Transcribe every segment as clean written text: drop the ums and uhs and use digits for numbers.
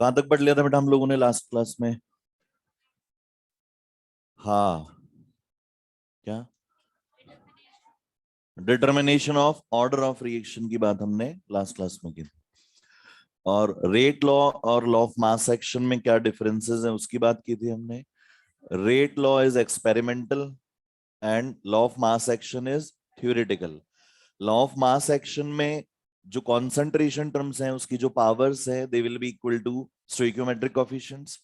कहां तक पढ़ लिया था बेटा हम लोगों ने लास्ट क्लास में? हाँ, क्या? Determination of order of reaction की बात हमने लास्ट क्लास में की थी। और रेट लॉ और लॉ ऑफ मास एक्शन में क्या डिफरेंसेस हैं उसकी बात की थी हमने। Rate law is experimental and law of mass action is theoretical. Law of mass action में जो कॉन्सेंट्रेशन टर्म्स हैं उसकी जो पावर्स है they will be equal to stoichiometric coefficients.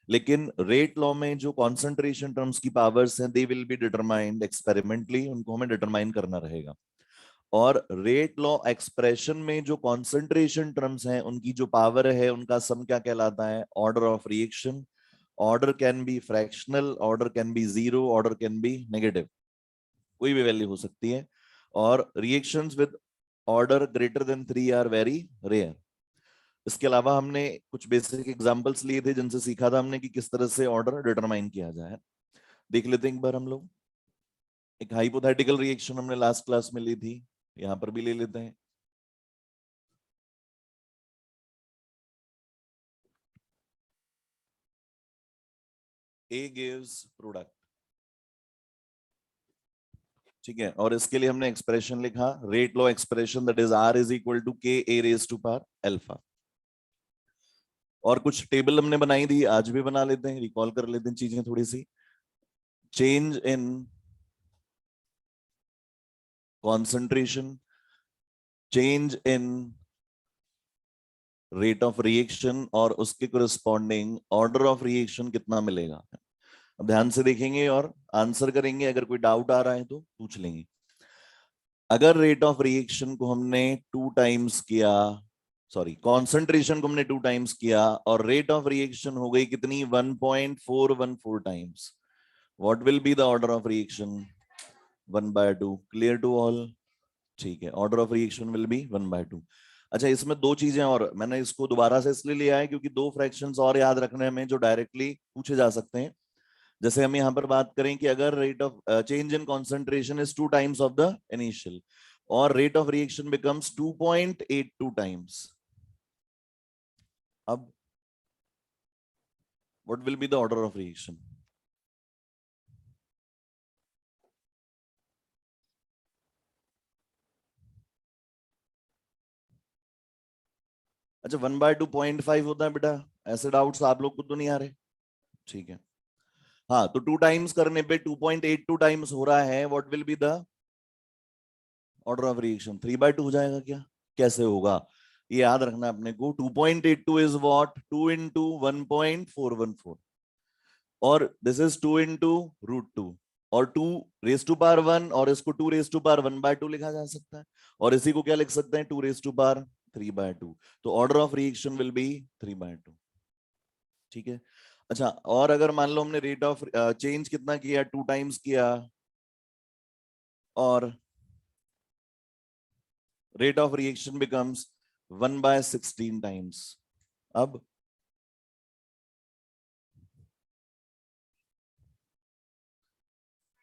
लेकिन रेट लॉ में जो कॉन्सेंट्रेशन टर्म्स की पावर्स हैं दे विल बी डिटरमाइंड एक्सपेरिमेंटली, उनको हमें डिटरमाइन करना रहेगा। और रेट लॉ एक्सप्रेशन में जो कॉन्सेंट्रेशन टर्म्स हैं उनकी जो पावर है उनका सम क्या कहलाता है? Order of reaction. Order can be fractional, order can be zero, order can be negative, कोई भी वैल्यू हो सकती है। और reactions with order greater than 3 are very rare. इसके अलावा हमने कुछ बेसिक एग्जांपल्स लिए थे जिनसे सीखा था हमने कि किस तरह से ऑर्डर डिटरमाइन किया जाए। देख लेते हैं एक बार हम लोग। एक हाइपोथेटिकल रिएक्शन हमने लास्ट क्लास में ली थी, यहां पर भी ले लेते हैं। ए गिव्स प्रोडक्ट, ठीक है, और इसके लिए हमने एक्सप्रेशन लिखा rate law expression that is R is equal to के A raise to power alpha. और कुछ टेबल हमने बनाई थी, आज भी बना लेते हैं, रिकॉल कर लेते हैं चीजें थोड़ी सी। Change in concentration, change in rate of reaction और उसके कोरिस्पॉन्डिंग ऑर्डर ऑफ रिएक्शन कितना मिलेगा। अब ध्यान से देखेंगे और आंसर करेंगे, अगर कोई डाउट आ रहा है तो पूछ लेंगे। अगर रेट ऑफ रिएक्शन को हमने 2 टाइम्स किया, सॉरी कॉन्सेंट्रेशन को हमने 2 टाइम्स किया और रेट ऑफ रिएक्शन हो गई कितनी? 1.414 times, what will be the order of reaction? 1/2। Clear to all? ठीक है, order of reaction will be 1/2। अच्छा, इसमें दो चीजें और मैंने इसको दोबारा से इसलिए लिया है क्योंकि दो फ्रैक्शंस और याद रखने में जो डायरेक्टली पूछे जा सकते हैं। जैसे हम यहाँ पर बात करें कि अगर rate of change in concentration is 2 times of the initial और rate of reaction becomes 2.82 times, अब what will be the order of reaction? अच्छा, 1/2.5 होता है बेटा, ऐसे डाउट्स आप लोग को तो नहीं आ रहे? ठीक है, हाँ, तो 2 टाइम्स करने पे 2.82 टाइम्स हो रहा है, what will be the order of reaction? 3/2 हो जाएगा क्या? कैसे होगा ये याद रखना अपने को। 2.82 इज व्हाट? 2 इंटू 1.414 और दिस इज 2 इंटू √2 और 2 रेज टू पावर 1 और इसको 2 रेज टू पावर 1/2 लिखा जा सकता है और इसी को क्या लिख सकते हैं? 2 रेज टू पावर 3/2। तो order of reaction will be 3/2। ठीक है। अच्छा, और अगर मान लो हमने रेट ऑफ चेंज कितना किया? 2 टाइम्स किया और rate of reaction becomes 1/16 times, अब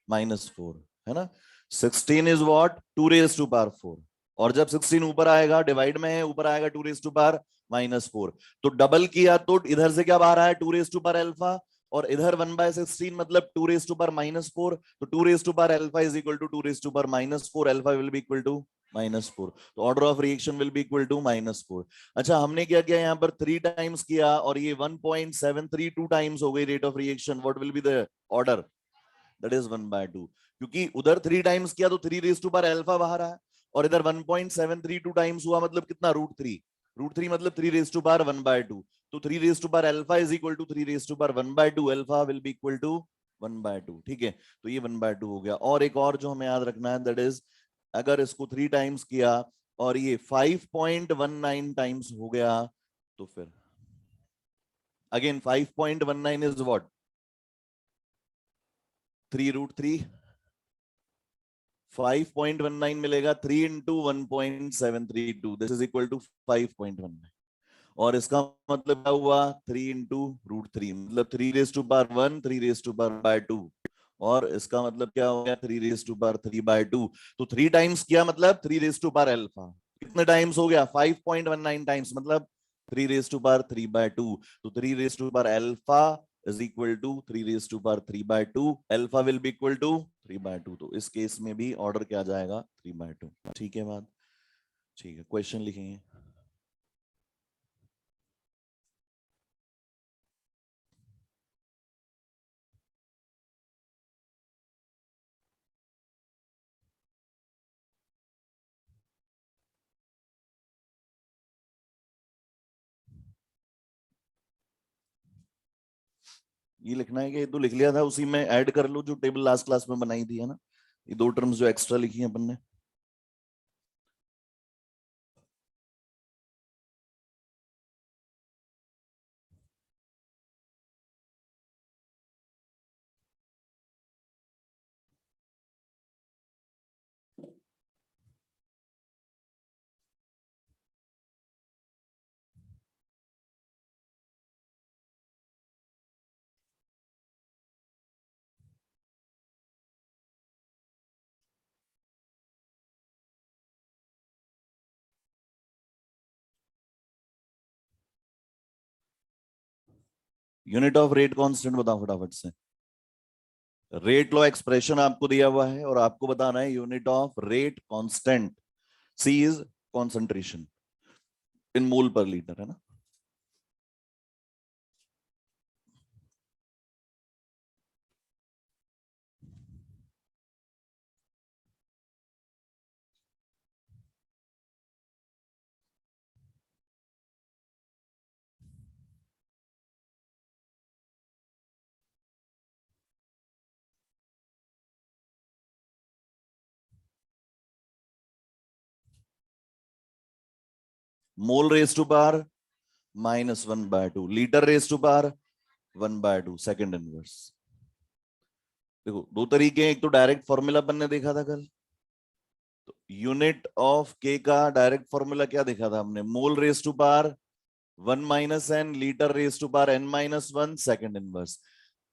-4 है ना। 16 is what? 2 raise to power 4 और जब 16 ऊपर आएगा डिवाइड में है, ऊपर आएगा 2 रेज टू पावर -4, तो डबल किया तो इधर से क्या बाहर आया? 2 रेज टू पावर अल्फा और इधर 1/16 मतलब 2 रेज टू पावर -4, तो 2 raise to power alpha is equal to 2 raise to power -4, alpha will be equal to -4, तो order of reaction will be equal to -4। अच्छा, हमने क्या किया यहाँ पर? 3 टाइम्स किया और ये 1.732 टाइम्स हो गई rate of reaction, what will be the order? That is 1/2, क्योंकि उधर 3 टाइम्स किया तो 3 रेज टू पावर अल्फा बाहर आया और इधर 1.732 टाइम्स हुआ, मतलब कितना? √3। √3 मतलब 3 रेज टू पावर 1/2, तो 3 raise to power alpha is equal to 3 raise to power 1/2, alpha will be equal to 1/2। ठीक है, तो ये 1/2 हो गया। और एक और जो हमें याद रखना है, दैट इज अगर इसको 3 टाइम्स किया और ये 5.19 टाइम्स हो गया तो फिर अगेन 5.19 इज व्हाट? 3√3, 5.19 मिलेगा, 3 इंटू 1.732, दिस इज इक्वल टू 5.19 और इसका मतलब क्या हुआ? 3 इंटू √3 मतलब 3 raise to power 1, 3 raise to power 2 और इसका मतलब क्या हो गया? 3 रेज टू पावर 3/2। तो 3 टाइम्स किया मतलब 3 रेज टू पावर अल्फा, कितने टाइम्स हो गया? 5.19 टाइम्स, मतलब 3 रेज टू पावर 3/2, तो 3 raise to power alpha is equal to 3 raise to power 3/2, alpha will be equal to 3/2, तो इस केस में भी ऑर्डर क्या जाएगा 3/2। ठीक है बात, ठीक है, क्वेश्चन लिखेंगे। ये लिखना है कि ये तो लिख लिया था, उसी में ऐड कर लो जो टेबल लास्ट क्लास में बनाई थी, है ना, ये दो टर्म्स जो एक्स्ट्रा लिखी है अपन ने। यूनिट ऑफ रेट कांस्टेंट बताओ फटाफट से। रेट लॉ एक्सप्रेशन आपको दिया हुआ है और आपको बताना है unit of rate constant. C is concentration in mole per litre, है ना। Mole raise to power -1/2, litre raise to power 1/2, second inverse. देखो दो तरीके हैं, एक तो डायरेक्ट फॉर्मूला अपन ने देखा था कल, तो यूनिट ऑफ के का डायरेक्ट फॉर्मूला क्या देखा था हमने, mole raise to power 1 - n, litre raise to power n-1, second inverse.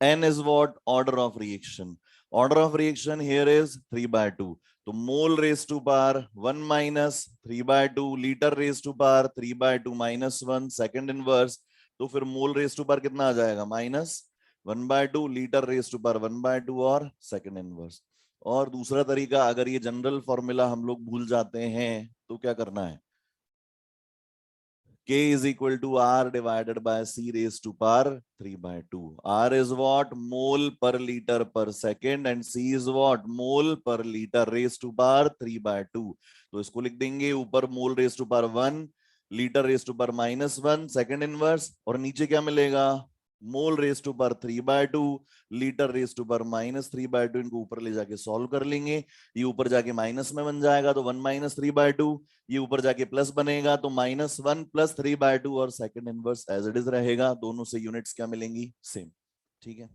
n is what? Order of reaction. Order of reaction here is 3/2. तो mole raise to power 1 - 3/2, litre raise to power 3/2 -1, second inverse. तो फिर मोल raise to power कितना आ जाएगा, -1/2, litre raise to power 1/2 और second inverse. और दूसरा तरीका, अगर ये जनरल फॉर्मूला हम लोग भूल जाते हैं तो क्या करना है, K is equal to R divided by C raised to power 3/2. R is what? Mole per liter per second and C is what? Mole per liter raised to power 3/2. तो इसको लिख देंगे ऊपर mole raise to power 1, litre raise to power -1, second inverse, और नीचे क्या मिलेगा, mole raise to power 3/2, litre raise to power -3/2। इनको ऊपर ले जाके सॉल्व कर लेंगे, ये ऊपर जाके माइनस में बन जाएगा तो 1 - 3/2, ये ऊपर जाके प्लस बनेगा तो -1 + 3/2, और second inverse as it is रहेगा। दोनों से यूनिट्स क्या मिलेंगी, सेम। ठीक है,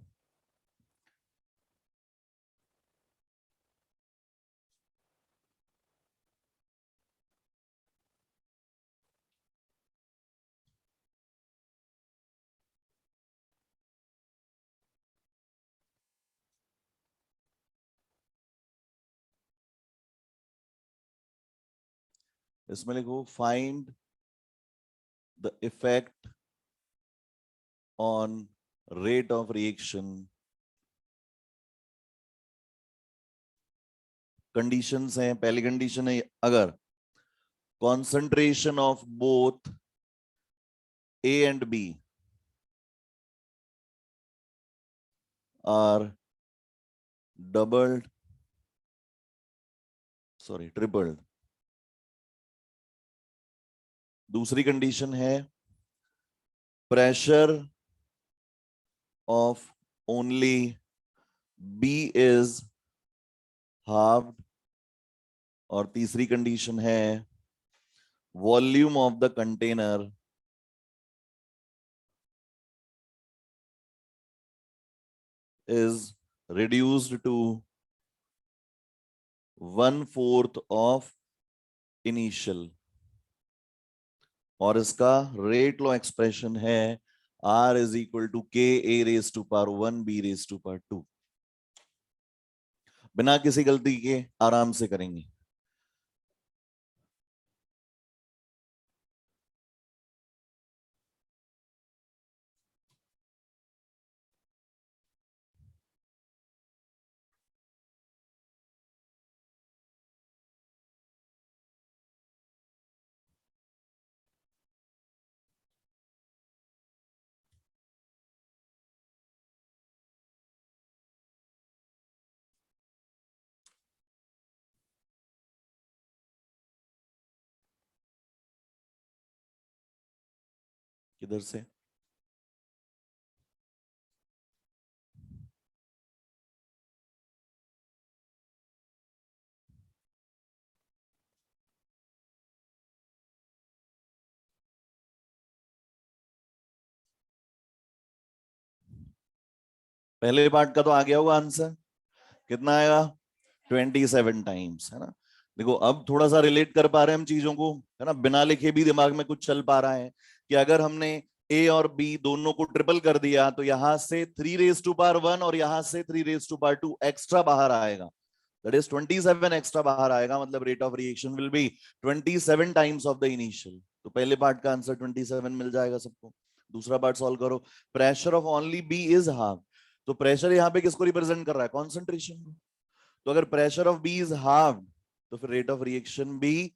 इसमें लिखो find the effect on rate of reaction, conditions हैं। पहली कंडीशन है अगर concentration of both A and B are doubled, sorry tripled. दूसरी कंडीशन है pressure of only B is half, और तीसरी कंडीशन है volume of the container is reduced to 1/4 of initial, और इसका रेट लॉ एक्सप्रेशन है R is equal to K A raised to power 1 B raised to power 2। बिना किसी गलती के आराम से करेंगे। किधर से? पहले पार्ट का तो आ गया होगा आंसर, कितना आएगा? 27 टाइम्स, है ना। देखो अब थोड़ा सा रिलेट कर पा रहे हैं हम चीजों को, है ना, बिना लिखे भी दिमाग में कुछ चल पा रहा है कि अगर हमने ए और बी दोनों को ट्रिपल कर दिया तो यहां से 3 raised to power 1 और यहां से 3 raised to power 2 एक्स्ट्रा बाहर आएगा, दैट इज 27 एक्स्ट्रा बाहर आएगा, मतलब rate of reaction will B 27 times of the initial. तो पहले पार्ट का आंसर 27 मिल जाएगा सबको। दूसरा पार्ट सॉल्व करो, pressure of only B is half. तो प्रेशर यहाँ पे किसको रिप्रेजेंट कर रहा है? कॉन्सेंट्रेशन को। तो अगर pressure of B is half तो फिर रेट ऑफ रिएक्शन बी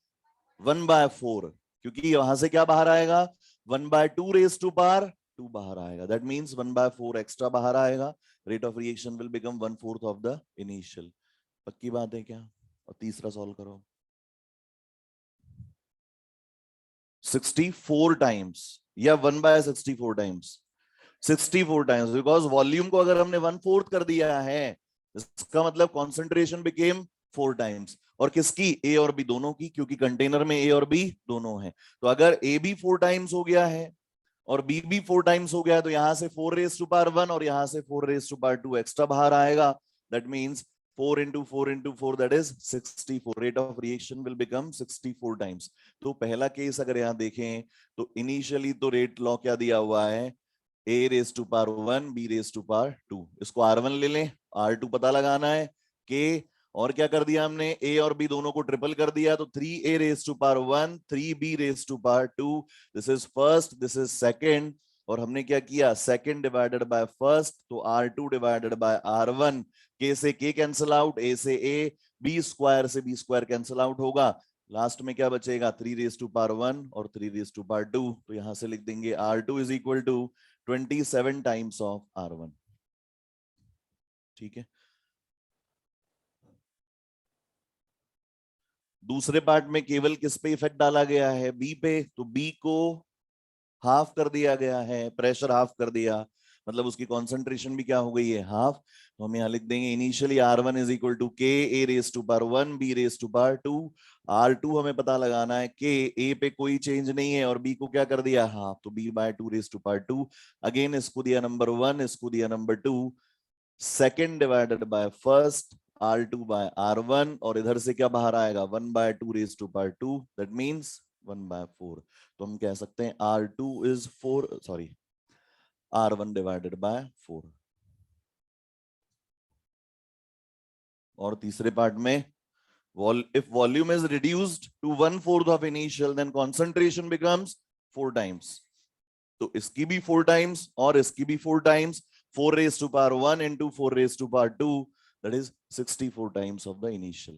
1/4, क्योंकि वहां से क्या बाहर आएगा? 1/2 raised to power 2 बाहर आएगा, दैट मीन्स 1/4 एक्स्ट्रा बाहर आएगा। Rate of reaction will become 1/4 of the initial. पक्की बात है क्या? और तीसरा सॉल्व करो, 64 टाइम्स या 1/64 टाइम्स? 64 टाइम्स, बिकॉज वॉल्यूम को अगर हमने 1/4 कर दिया है इसका मतलब कॉन्सेंट्रेशन बिकेम 4 टाइम्स। और किसकी? ए और बी दोनों की, क्योंकि कंटेनर में ए और बी दोनों है। तो अगर ए भी 4 टाइम्स हो गया है और बी भी 4 टाइम्स हो गया है तो यहां से 4 raised to power 1 और यहां से 4 raised to power 2 एक्स्ट्रा बाहर आएगा, that means 4 into 4 into 4 that is 64, rate of reaction will become 64 times। तो पहला केस अगर यहां देखें तो इनिशियली तो रेट लॉ क्या दिया हुआ है? A raised to power 1 B raised to power 2, इसको R1 ले लें, R2 पता लगाना है, K और क्या कर दिया हमने? A और B दोनों को ट्रिपल कर दिया तो 3A raised to power 1 3B raised to power 2, this is first this is second. और हमने क्या किया? सेकेंड डिवाइडेड बाय फर्स्ट, तो R2 divided by R1, K से K कैंसिल आउट, A से A, B स्क्वायर से B स्क्वायर कैंसिल आउट होगा, last में क्या बचेगा? 3 raised to power 1 और 3 raised to power 2। तो यहां से लिख देंगे R2 is equal to 27 times of R1। ठीक है, दूसरे पार्ट में केवल किस पे इफेक्ट डाला गया है? बी पे। तो बी को हाफ कर दिया गया है, प्रेशर हाफ कर दिया, मतलब उसकी कॉन्सेंट्रेशन भी क्या हो गई है? हाफ। तो हम यहाँ लिख देंगे initially R1 is equal to के A raise to power 1 B raise to power 2। R2 हमें पता लगाना है, के ए पे कोई चेंज नहीं है और बी को क्या कर दिया? हाफ, तो B/2 race to power 2। Again इसको दिया नंबर 1, इसको दिया number 2, second divided by first, R2 by R1, और इधर से क्या बाहर आएगा? 1/2 raise to power 2, that means 1/4। तो हम कह सकते हैं R2 is 4, sorry, R1 divided by 4। और तीसरे पार्ट में if volume is reduced to 1/4 of initial then concentration becomes 4 times। तो इसकी भी 4 टाइम्स और इसकी भी 4 times, 4 raised to power 1 into 4 raised to power 2, that is 64 times of the initial।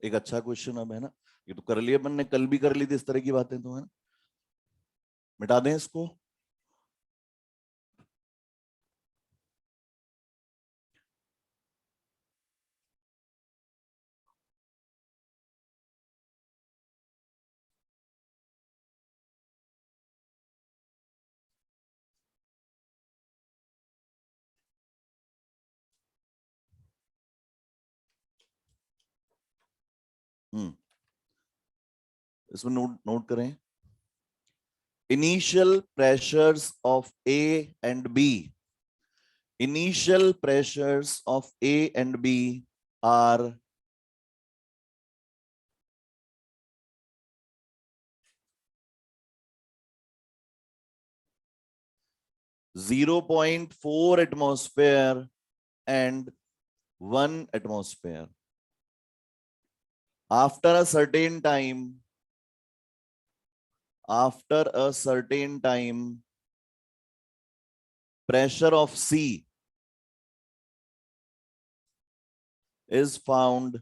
एक अच्छा क्वेश्चन अब, है ना, ये तो कर लिया अपन ने, कल भी कर ली थी इस तरह की बातें, तो है ना, मिटा दें इसको। इसमें नोट नोट करें, initial pressures of A and B, initial pressures of A and B are 0.4 atmosphere and 1 atmosphere। After a certain time, pressure of C is found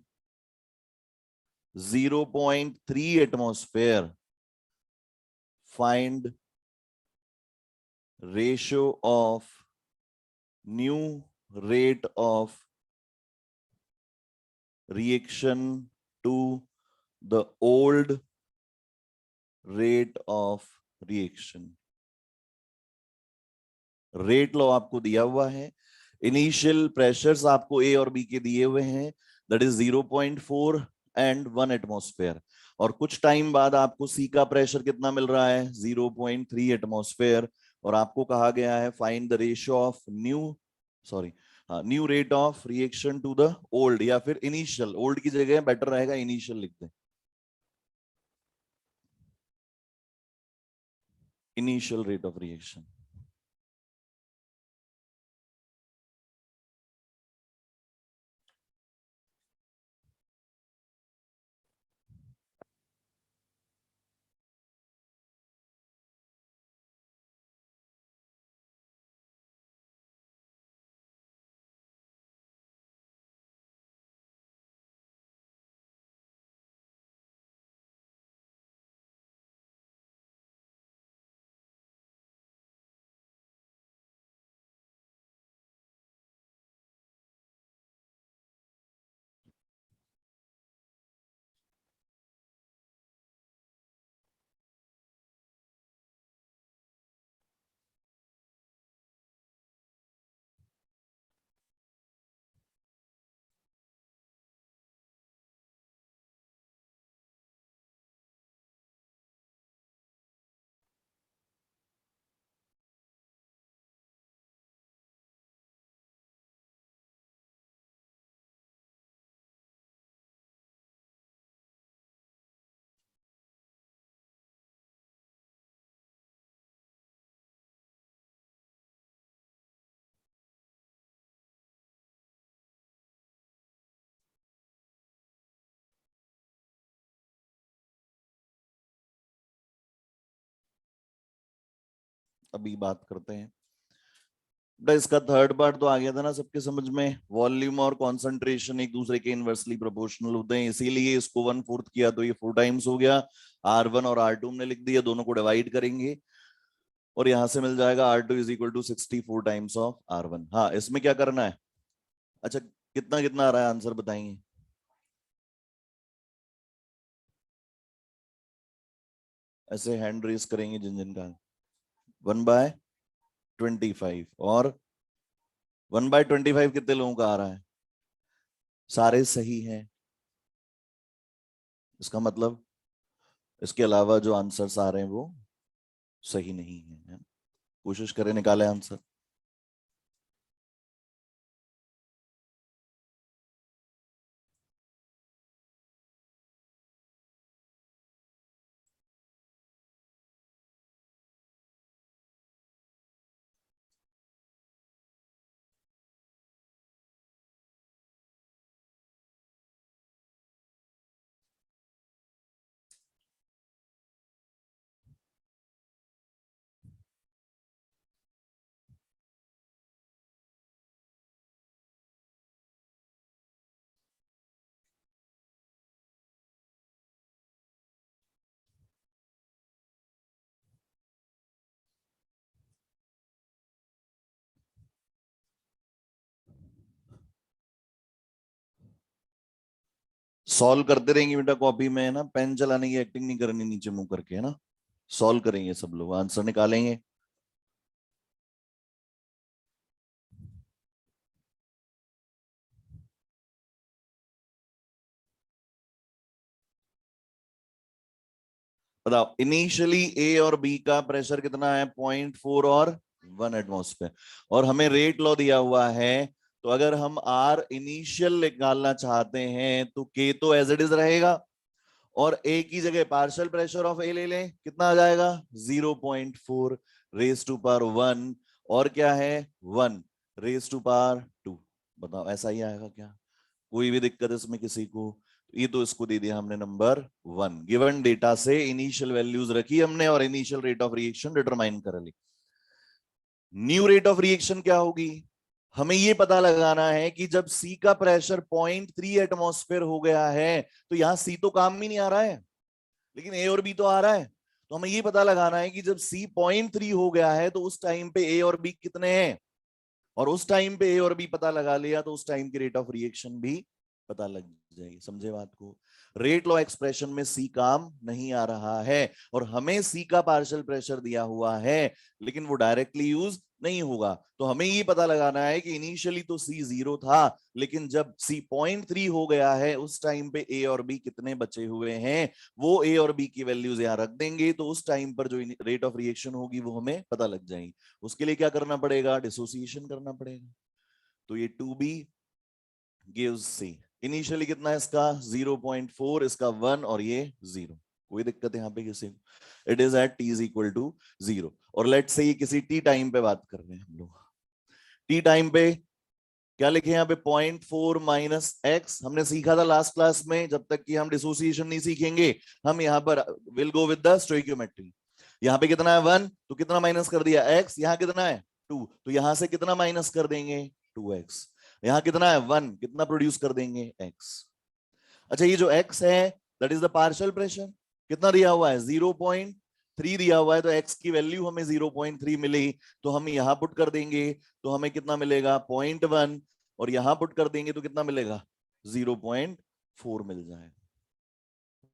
0.3 atmosphere। Find ratio of new rate of reaction to the old rate of reaction. Rate law आपको दिया हुआ है, initial pressures आपको ए और B के दिए हुए हैं, दैट इज 0.4 एंड 1 एटमॉस्फेयर, और कुछ टाइम बाद आपको सी का प्रेशर कितना मिल रहा है, 0.3 एटमॉस्फेयर, और आपको कहा गया है find the ratio of new rate of reaction to the old, या फिर इनिशियल, ओल्ड की जगह बेटर रहेगा इनिशियल लिख दें, इनिशियल रेट ऑफ रिएक्शन। अभी बात करते हैं बेटा, इसका थर्ड पार्ट तो आ गया था ना सबके समझ में, वॉल्यूम और कॉन्सेंट्रेशन एक दूसरे के इनवर्सली प्रोपोर्शनल होते हैं, इसीलिए इसको 1/4 किया तो ये 4 टाइम्स हो गया, R1 और R2 ने लिख दिया, दोनों को डिवाइड करेंगे और यहां से मिल जाएगा R2 is equal to 64 times of R1। हाँ, इसमें क्या करना है, अच्छा कितना कितना आ रहा है आंसर बताएंगे, ऐसे हैंड रेस करेंगे जिन जिन का, 1/25, और 1/25 कितने लोगों का आ रहा है, सारे सही हैं, इसका मतलब इसके अलावा जो आंसर्स आ रहे हैं वो सही नहीं है। कोशिश करें निकाले आंसर। सॉल्व करते रहेंगे बेटा, कॉपी में है ना, पेन चलाने की एक्टिंग नहीं करनी नीचे मुंह करके, है ना, सॉल्व करेंगे सब लोग, आंसर निकालेंगे। बताओ, इनिशियली ए और बी का प्रेशर कितना है, 0.4 और 1 एटमॉस्फेयर, और हमें रेट लॉ दिया हुआ है, तो अगर हम आर इनिशियल निकालना चाहते हैं तो के तो एज इट इज रहेगा, और ए की जगह पार्शियल प्रेशर ऑफ ए ले लें, कितना आ जाएगा 0.4 रेज टू पावर 1, और क्या है 1 रेज टू पावर 2। बताओ ऐसा ही आएगा क्या, कोई भी दिक्कत इसमें किसी को, ये तो इसको दे दिया हमने नंबर 1, गिवन डेटा से इनिशियल वैल्यूज रखी हमने और initial rate of reaction determine कर ली। न्यू रेट ऑफ रिएक्शन क्या होगी, हमें ये पता लगाना है कि जब सी का प्रेशर 0.3 एटमॉस्फेयर हो गया है, तो यहां सी तो काम ही नहीं आ रहा है, लेकिन ए और बी तो आ रहा है, तो हमें ये पता लगाना है कि जब C 0.3 हो गया है तो उस टाइम पे A और B कितने हैं, और उस टाइम पे A और B पता लगा लिया तो उस टाइम की रेट ऑफ रिएक्शन भी पता लग जाएगी। समझे बात को? रेट लॉ एक्सप्रेशन में C काम नहीं आ रहा है, और हमें C का पार्शियल प्रेशर दिया हुआ है लेकिन वो डायरेक्टली यूज नहीं होगा। तो हमें ये पता लगाना है कि इनिशियली तो C 0 था, लेकिन जब C 0.3 हो गया है उस टाइम पे A और B कितने बचे हुए हैं, वो A और B की वैल्यूज यहां रख देंगे, तो उस टाइम पर जो रेट ऑफ रिएक्शन होगी वो हमें पता लग जाएगी। उसके लिए क्या करना पड़ेगा? डिसोसिएशन करना पड़ेगा। तो ये 2B gives C। इनिशियली कितना है इसका? 0.4, इसका 1 और ये 0। कोई दिक्कत यहाँ पे किसी को? It is at t is equal to 0। और लेट्स से ये किसी t टाइम पे बात कर रहे हैं हम लोग। t टाइम पे क्या लिखे यहाँ पे? 0.4 माइनस एक्स। हमने सीखा था लास्ट क्लास में, जब तक कि हम डिसोसिएशन नहीं सीखेंगे हम यहाँ पर will go with the stoichiometry. यहाँ पे कितना है? 1, तो कितना माइनस कर दिया? x। यहाँ कितना है? 2, तो यहां से कितना माइनस कर देंगे? 2x। यहाँ कितना है? 1, कितना प्रोड्यूस कर देंगे? x। अच्छा, ये जो x है that is the partial pressure. कितना दिया हुआ है? 0.3 दिया हुआ है, तो x की वैल्यू हमें 0.3 मिली, तो हम यहां पुट कर देंगे तो हमें कितना मिलेगा? 0.1, और यहां पुट कर देंगे तो कितना मिलेगा? 0.4 मिल जाएगा।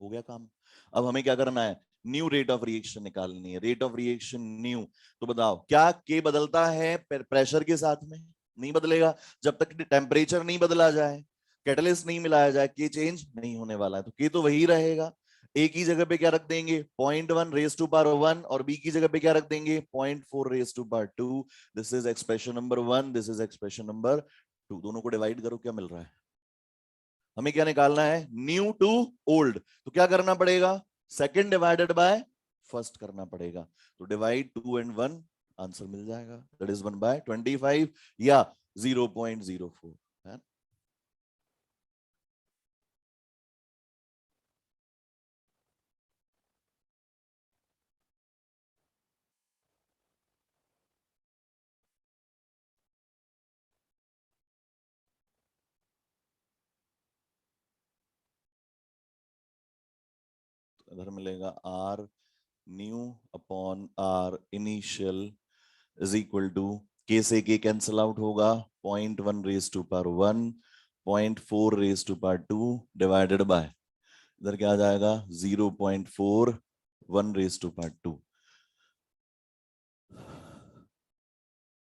हो गया काम। अब हमें क्या करना है? न्यू रेट ऑफ रिएक्शन निकालनी है। रेट ऑफ रिएक्शन न्यू, तो बताओ क्या के बदलता है प्रेशर के साथ में? नहीं बदलेगा जब तक टेम्परेचर नहीं बदला जाए, कैटलिस्ट नहीं मिलाया जाए, के चेंज नहीं होने वाला है, तो के तो वही रहेगा। ए की जगह पे क्या रख देंगे? 0.1 रेज टू पावर 1, और बी की जगह पे क्या रख देंगे? 0.4 raise to power 2। This is expression number 1, this is expression number 2। दोनों को डिवाइड करो, क्या मिल रहा है? हमें क्या निकालना है? New to old. तो क्या करना पड़ेगा? सेकंड डिवाइडेड बाय फर्स्ट करना पड़ेगा। तो डिवाइड 2 and 1, आंसर मिल जाएगा। दैट इज 1/25 या 0.04 है। इधर मिलेगा R new upon R initial is equal to, K से के कैंसिल आउट होगा, 0.1 raise to power 1, 0.4 raise to power 2 divided by, इधर क्या आ जाएगा? 0.41 raise to power 2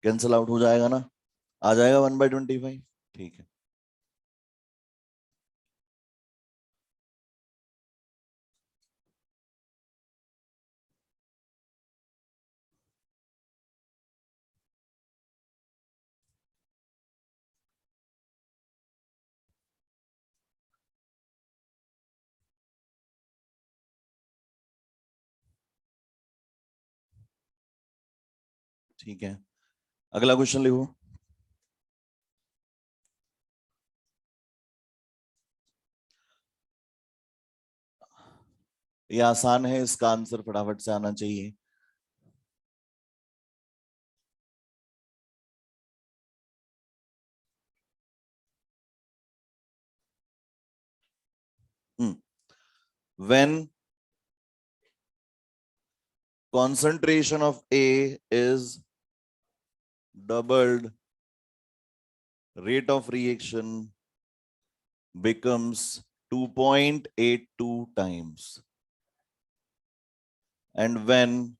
cancel out हो जाएगा ना, आ जाएगा 1/25। ठीक है। ठीक है, अगला क्वेश्चन लिखो। ये आसान है, इसका आंसर फटाफट से आना चाहिए। When concentration of A is doubled, rate of reaction becomes 2.82 times. And when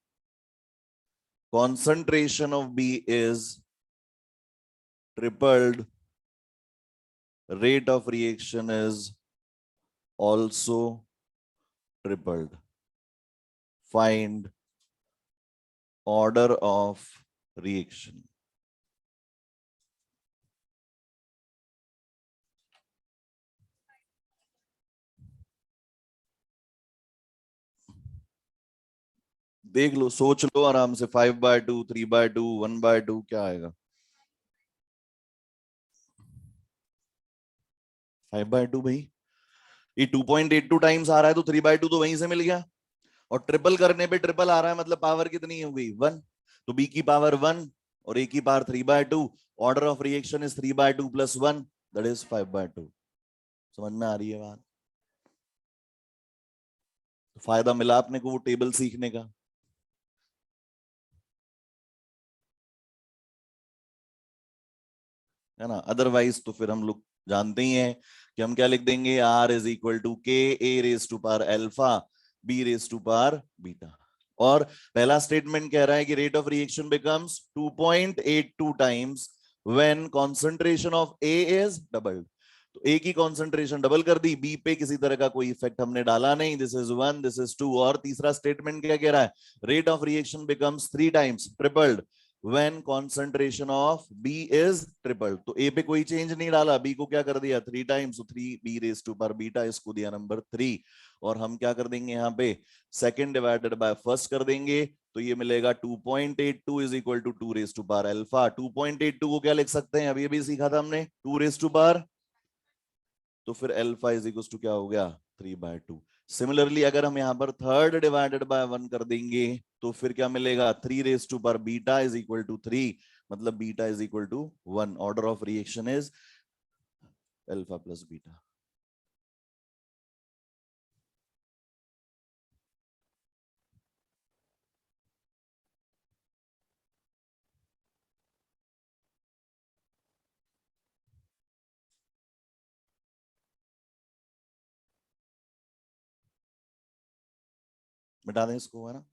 concentration of B is tripled, rate of reaction is also tripled. Find order of reaction. देख लो, सोच लो आराम से। 5/2, 3/2, 1/2 क्या आएगा? 5/2 भाई, ये 2.82 टाइम्स आ रहा है तो 3/2 तो वहीं से मिल गया, और ट्रिपल करने पे ट्रिपल आ रहा है मतलब पावर कितनी हो गई? 1। तो बी की पावर 1 और ए की power 3/2। Order of reaction is 3/2 + 1, that is 5/2। समझ में आ रही है बात? फायदा मिला आपने को वो टेबल सीखने का। है ना, अदरवाइज तो फिर हम लोग जानते ही हैं कि हम क्या लिख देंगे, आर इज इक्वल टू के A raise to power alpha B raise to power beta. और पहला स्टेटमेंट कह रहा है कि rate of reaction becomes 2.82 times when concentration of A is doubled. तो ए की कंसंट्रेशन डबल कर दी, बी पे किसी तरह का कोई इफेक्ट हमने डाला नहीं, दिस इज 1 दिस इज 2। और तीसरा स्टेटमेंट क्या कह रहा है, rate of reaction becomes 3 times tripled when concentration of B is tripled। तो A पे कोई चेंज नहीं डाला, B को क्या कर दिया 3 times, 3B raise to power beta, इसको दिया नंबर 3। और हम क्या कर देंगे यहाँ पे, सेकंड डिवाइडेड बाय फर्स्ट कर देंगे, तो ये मिलेगा 2.82 is equal to 2 raise to power alpha. 2.82 को क्या लिख सकते हैं, अभी अभी सीखा था हमने, 2 रेज टू पावर, तो फिर अल्फा इज इक्वल टू क्या हो गया 3/2। सिमिलरली अगर हम यहाँ पर थर्ड डिवाइडेड बाय 1 कर देंगे तो फिर क्या मिलेगा, 3 raise to power beta is equal to 3, मतलब beta is equal to 1। Order of reaction is alpha plus beta. मिटा दें इसको, है ना।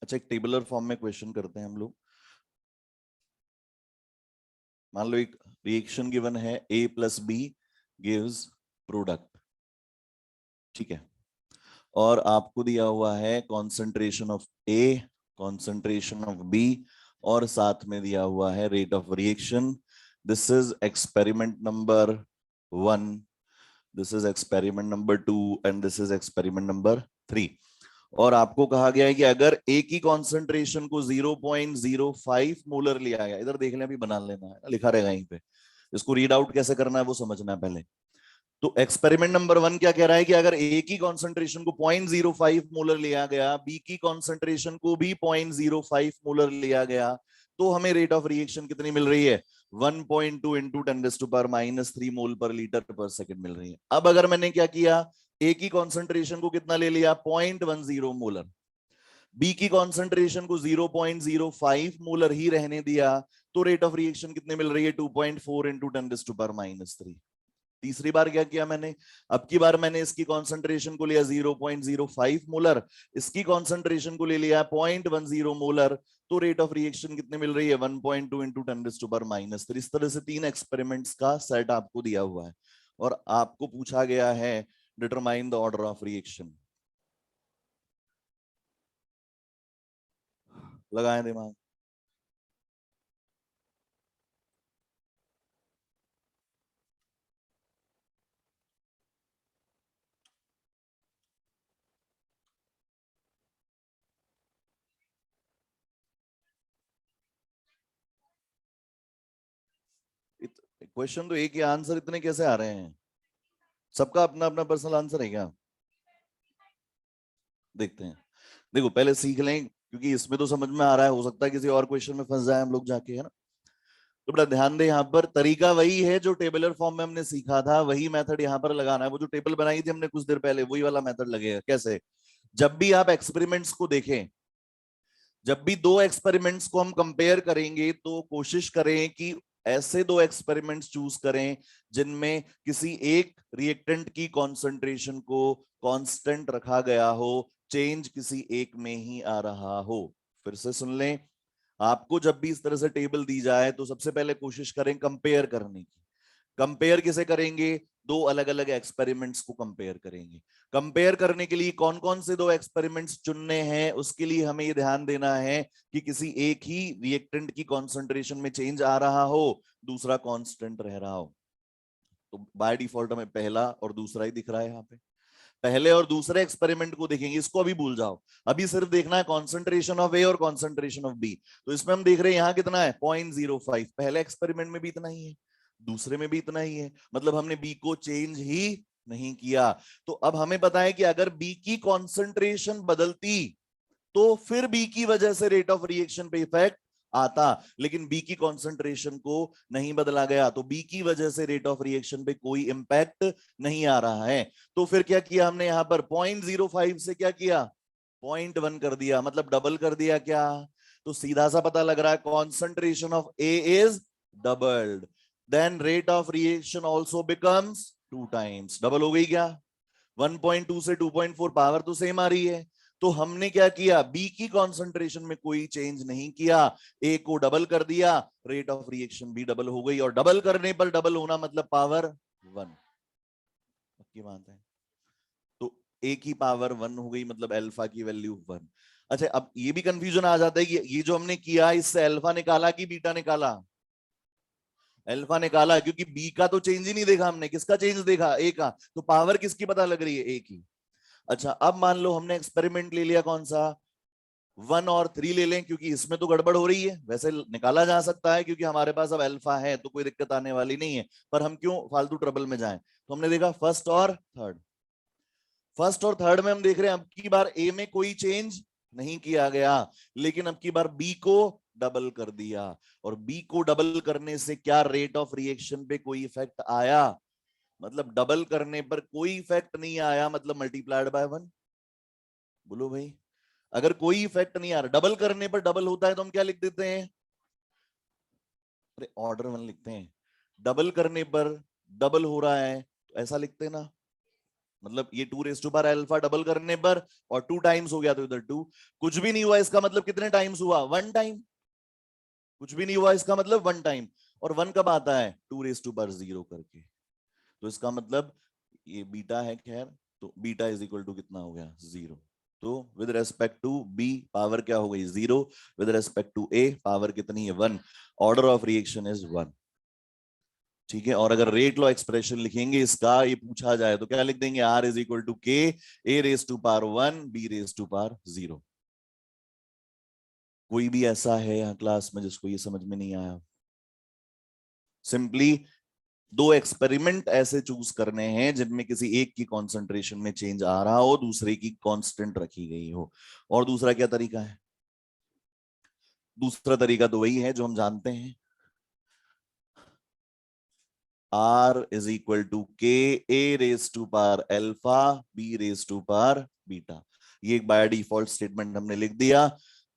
अच्छा, एक टेबुलर फॉर्म में क्वेश्चन करते हैं हम लोग। मान लो एक रिएक्शन गिवन है, A plus B gives product, ठीक है। और आपको दिया हुआ है concentration of A, concentration of B, और साथ में दिया हुआ है rate of reaction. This is experiment number 1, this is experiment number 2 and this is experiment number 3। और आपको कहा गया है कि अगर ए की कॉन्सेंट्रेशन को 0.05 मोलर लिया गया, इधर देख लें, अभी बना लेना है, लिखा रहेगा यहीं पे, इसको रीड आउट कैसे करना है वो समझना है पहले। तो एक्सपेरिमेंट नंबर 1 क्या कह रहा है कि अगर ए की कॉन्सेंट्रेशन को 0.05 मोलर लिया गया, बी की कॉन्सेंट्रेशन को भी 0.05 मोलर लिया गया, तो हमें रेट ऑफ रिएक्शन कितनी मिल रही है, 1.2 इंटू 10⁻³ मोल पर लीटर पर सेकंड मिल रही है। अब अगर मैंने क्या किया, ए की कॉन्सेंट्रेशन को कितना ले लिया 0.10 मोलर, बी की कॉन्सेंट्रेशन को 0.05 मोलर ही रहने दिया, तो रेट ऑफ रिएक्शन कितने मिल रही है 2.4 इंटू 10⁻³ तीसरी बार क्या किया मैंने, अब की बार मैंने इसकी कॉन्सेंट्रेशन को लिया 0.05 मोलर, इसकी कॉन्सेंट्रेशन को ले लिया 0.10 मोलर, तो रेट ऑफ रिएक्शन कितने मिल रही है 1.2 इंटू 10⁻³। इस तरह से 3 एक्सपेरिमेंट्स का सेट आपको दिया हुआ है और आपको पूछा गया है determine the order of reaction. लगाएं दिमाग। क्वेश्चन तो एक ही, आंसर इतने कैसे आ रहे हैं, सबका अपना अपना पर्सनल आंसर है क्या, देखते हैं। देखो पहले सीख लें, क्योंकि इसमें तो समझ में आ रहा है, हो सकता है किसी और क्वेश्चन में फंस जाए हम लोग जाके, है ना। तो बड़ा ध्यान दे, यहाँ पर तरीका वही है जो टेबलर फॉर्म में हमने सीखा था, वही मेथड यहाँ पर लगाना है। वो जो टेबल बनाई थी हमने कुछ देर पहले, वही वाला मेथड लगेगा। कैसे, जब भी आप एक्सपेरिमेंट्स को देखें, जब भी दो एक्सपेरिमेंट्स को हम कंपेयर करेंगे, तो कोशिश करें कि ऐसे दो एक्सपेरिमेंट्स चूज करें जिनमें किसी एक रिएक्टेंट की कॉन्सेंट्रेशन को कांस्टेंट रखा गया हो, चेंज किसी एक में ही आ रहा हो। फिर से सुन लें, आपको जब भी इस तरह से टेबल दी जाए तो सबसे पहले कोशिश करें कंपेयर करने की। कंपेयर किसे करेंगे, दो अलग अलग एक्सपेरिमेंट्स को कंपेयर करेंगे। कंपेयर करने के लिए कौन कौन से दो एक्सपेरिमेंट्स चुनने हैं, उसके लिए हमें ये ध्यान देना है कि किसी एक ही रिएक्टेंट की कॉन्सेंट्रेशन में चेंज आ रहा हो, दूसरा कांस्टेंट रह रहा हो। तो बाय डिफॉल्ट हमें पहला और दूसरा ही दिख रहा है यहाँ पे। पहले और दूसरे एक्सपेरिमेंट को देखेंगे, इसको अभी भूल जाओ, अभी सिर्फ देखना है कॉन्सेंट्रेशन ऑफ ए और कॉन्सेंट्रेशन ऑफ बी। तो इसमें हम देख रहे हैं यहाँ कितना है 0.05, पहले एक्सपेरिमेंट में भी इतना ही है, दूसरे में भी इतना ही है, मतलब हमने बी को चेंज ही नहीं किया। तो अब हमें पता है कि अगर बी की कॉन्सेंट्रेशन बदलती तो फिर बी की वजह से रेट ऑफ रिएक्शन पे इफेक्ट आता, लेकिन बी की कॉन्सेंट्रेशन को नहीं बदला गया, तो बी की वजह से रेट ऑफ रिएक्शन पे कोई इंपैक्ट नहीं आ रहा है। तो फिर क्या किया हमने यहां पर 0.05 से क्या किया, 0.1 कर दिया, मतलब डबल कर दिया क्या। तो सीधा सा पता लग रहा है concentration of A is doubled, then rate of reaction also becomes 2 times, double हो गई क्या। 1.2 से 2.4 पावर तो सेम आ रही है। तो हमने क्या किया, बी की कॉन्सेंट्रेशन में कोई चेंज नहीं किया, ए को डबल कर दिया, रेट ऑफ रिएक्शन भी डबल हो गई, और डबल करने पर डबल होना मतलब पावर 1, पक्की बात है। तो ए की पावर 1 हो गई, मतलब अल्फा की वैल्यू 1। अच्छा, अब ये भी कंफ्यूजन आ जाता है कि ये जो हमने किया इससे अल्फा निकाला कि बीटा निकाला। अल्फा निकाला, क्योंकि बी का तो चेंज ही नहीं देखा हमने, किसका चेंज देखा, ए का, तो पावर किसकी पता लग रही है, ए की। अच्छा, अब मान लो हमने एक्सपेरिमेंट ले लिया कौन सा, 1 और 3 ले लें, क्योंकि इसमें तो गड़बड़ हो रही है, वैसे निकाला जा सकता है क्योंकि हमारे पास अब अल्फा है तो कोई दिक्कत आने वाली नहीं है, पर हम क्यों फालतू ट्रबल में जाएं। तो हमने देखा फर्स्ट और थर्ड में हम देख रहे हैं अब की बार ए में कोई चेंज नहीं किया गया, लेकिन अब की बार बी को डबल कर दिया, और बी को डबल करने से क्या रेट ऑफ रिएक्शन पे कोई इफेक्ट आया, मतलब डबल करने पर कोई इफेक्ट नहीं आया, मतलब मल्टीप्लाइड बाय 1। बोलो भाई, अगर कोई इफेक्ट नहीं आ रहा, डबल करने पर डबल होता है तो हम क्या लिख देते हैं, अरे ऑर्डर 1 लिखते हैं, डबल करने पर डबल हो रहा है तो ऐसा लिखते हैं ना, मतलब ये 2 raise to power alpha double करने पर, और 2 टाइम्स हो गया तो इधर 2, कुछ भी नहीं हुआ इसका मतलब कितने टाइम्स हुआ, 1 टाइम, कुछ भी नहीं हुआ इसका मतलब 1 टाइम, और 1 कब आता है, 2 रेज़ टू पावर 0 करके, तो इसका मतलब ये बीटा है, खैर, तो बीटा इज इक्वल टू कितना हो गया, 0। तो with respect to B power क्या हो गई, 0, with respect to A power कितनी है, 1, ऑर्डर ऑफ रिएक्शन इज 1। ठीक है, और अगर रेट लॉ एक्सप्रेशन लिखेंगे इसका, ये पूछा जाए तो क्या लिख देंगे, आर इज इक्वल टू के, A⁻1 B⁻0। कोई भी ऐसा है यहाँ क्लास में जिसको ये समझ में नहीं आया, सिंपली 2 एक्सपेरिमेंट ऐसे चूज करने हैं जिनमें किसी एक की कॉन्सेंट्रेशन में चेंज आ रहा हो, दूसरे की कांस्टेंट रखी गई हो। और दूसरा क्या तरीका है, दूसरा तरीका तो वही है जो हम जानते हैं, R इज इक्वल टू के, A⁻अल्फा B⁻बीटा। ये एक बाय डिफॉल्ट स्टेटमेंट हमने लिख दिया,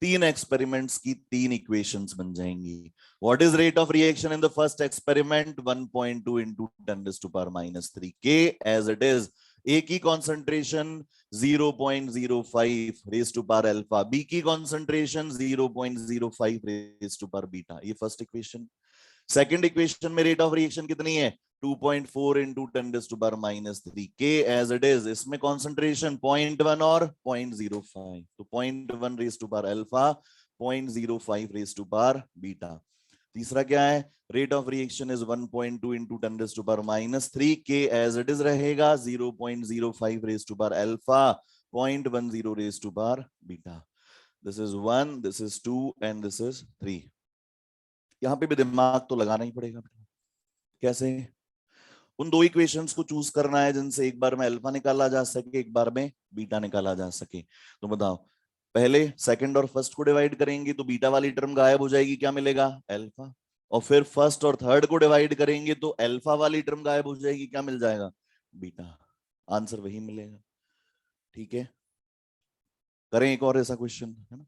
3 एक्सपेरिमेंट्स की 3 इक्वेशंस बन जाएंगी। What is rate of reaction in the first experiment, 1.2 into 10⁻³ के एज इट इज, ए की concentration 0.05 raise to power alpha, B की concentration 0.05 raise to power beta, ये फर्स्ट इक्वेशन। सेकंड इक्वेशन में rate of reaction कितनी है, 2.4 into 10⁻³ के as it is, इसमें concentration 0.1 और 0.05, तो 0.1 raise to power alpha, 0.05 raise to power beta. तीसरा क्या है, rate of reaction is 1.2 into 10⁻³ के एज इट इज रहेगा, 0.05 raise to power alpha, 0.10 raise to power beta. This is 1, this is 2 and this is 3। यहां पे भी दिमाग तो लगाना ही पड़ेगा, कैसे, उन 2 इक्वेशंस को चूज करना है जिनसे एक बार में अल्फा निकाला जा सके, एक बार में बीटा निकाला जा सके। तो बताओ, पहले सेकंड और फर्स्ट को डिवाइड करेंगे तो बीटा वाली टर्म गायब हो जाएगी, क्या मिलेगा, अल्फा, और फिर फर्स्ट और थर्ड को डिवाइड करेंगे तो अल्फा वाली टर्म गायब हो जाएगी, क्या मिल जाएगा, बीटा, आंसर वही मिलेगा। ठीक है, करें एक और ऐसा क्वेश्चन, है ना।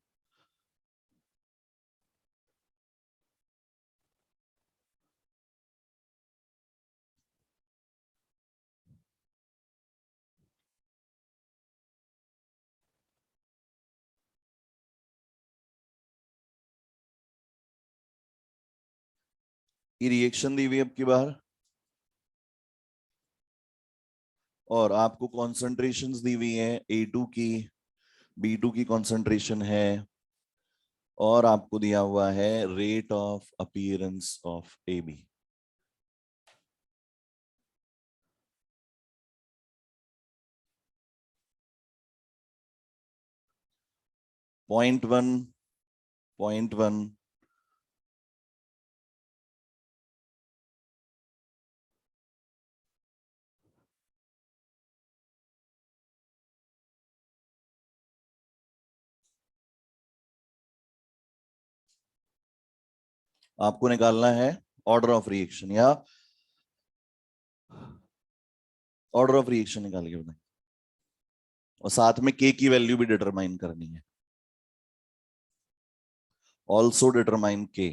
ये रिएक्शन दी हुई है अब की बार, और आपको कॉन्सेंट्रेशंस दी हुई है, A2 की, B2 की कॉन्सेंट्रेशन है, और आपको दिया हुआ है rate of appearance of AB। 0.1, 0.1, आपको निकालना है ऑर्डर ऑफ रिएक्शन, या ऑर्डर ऑफ रिएक्शन निकाल के बताएं, और साथ में के की वैल्यू भी डिटरमाइन करनी है, ऑल्सो डिटरमाइन के।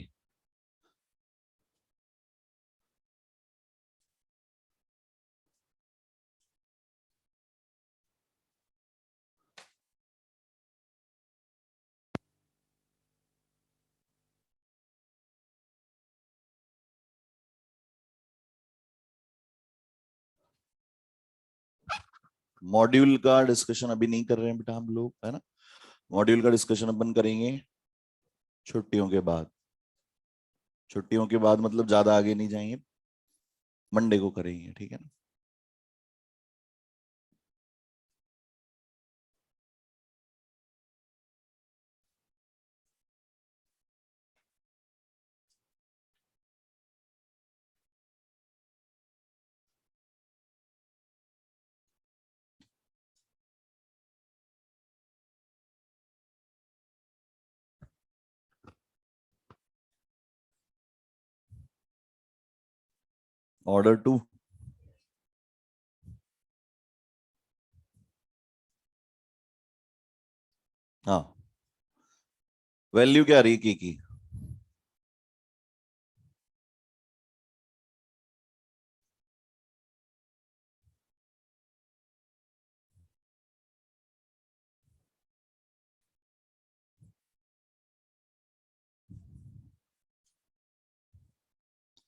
मॉड्यूल का डिस्कशन अभी नहीं कर रहे हैं बेटा हम लोग, है ना। मॉड्यूल का डिस्कशन अपन करेंगे छुट्टियों के बाद। छुट्टियों के बाद मतलब ज्यादा आगे नहीं जाएंगे, मंडे को करेंगे, ठीक है ना। ऑर्डर टू, हाँ, वैल्यू क्या आ रही है के की?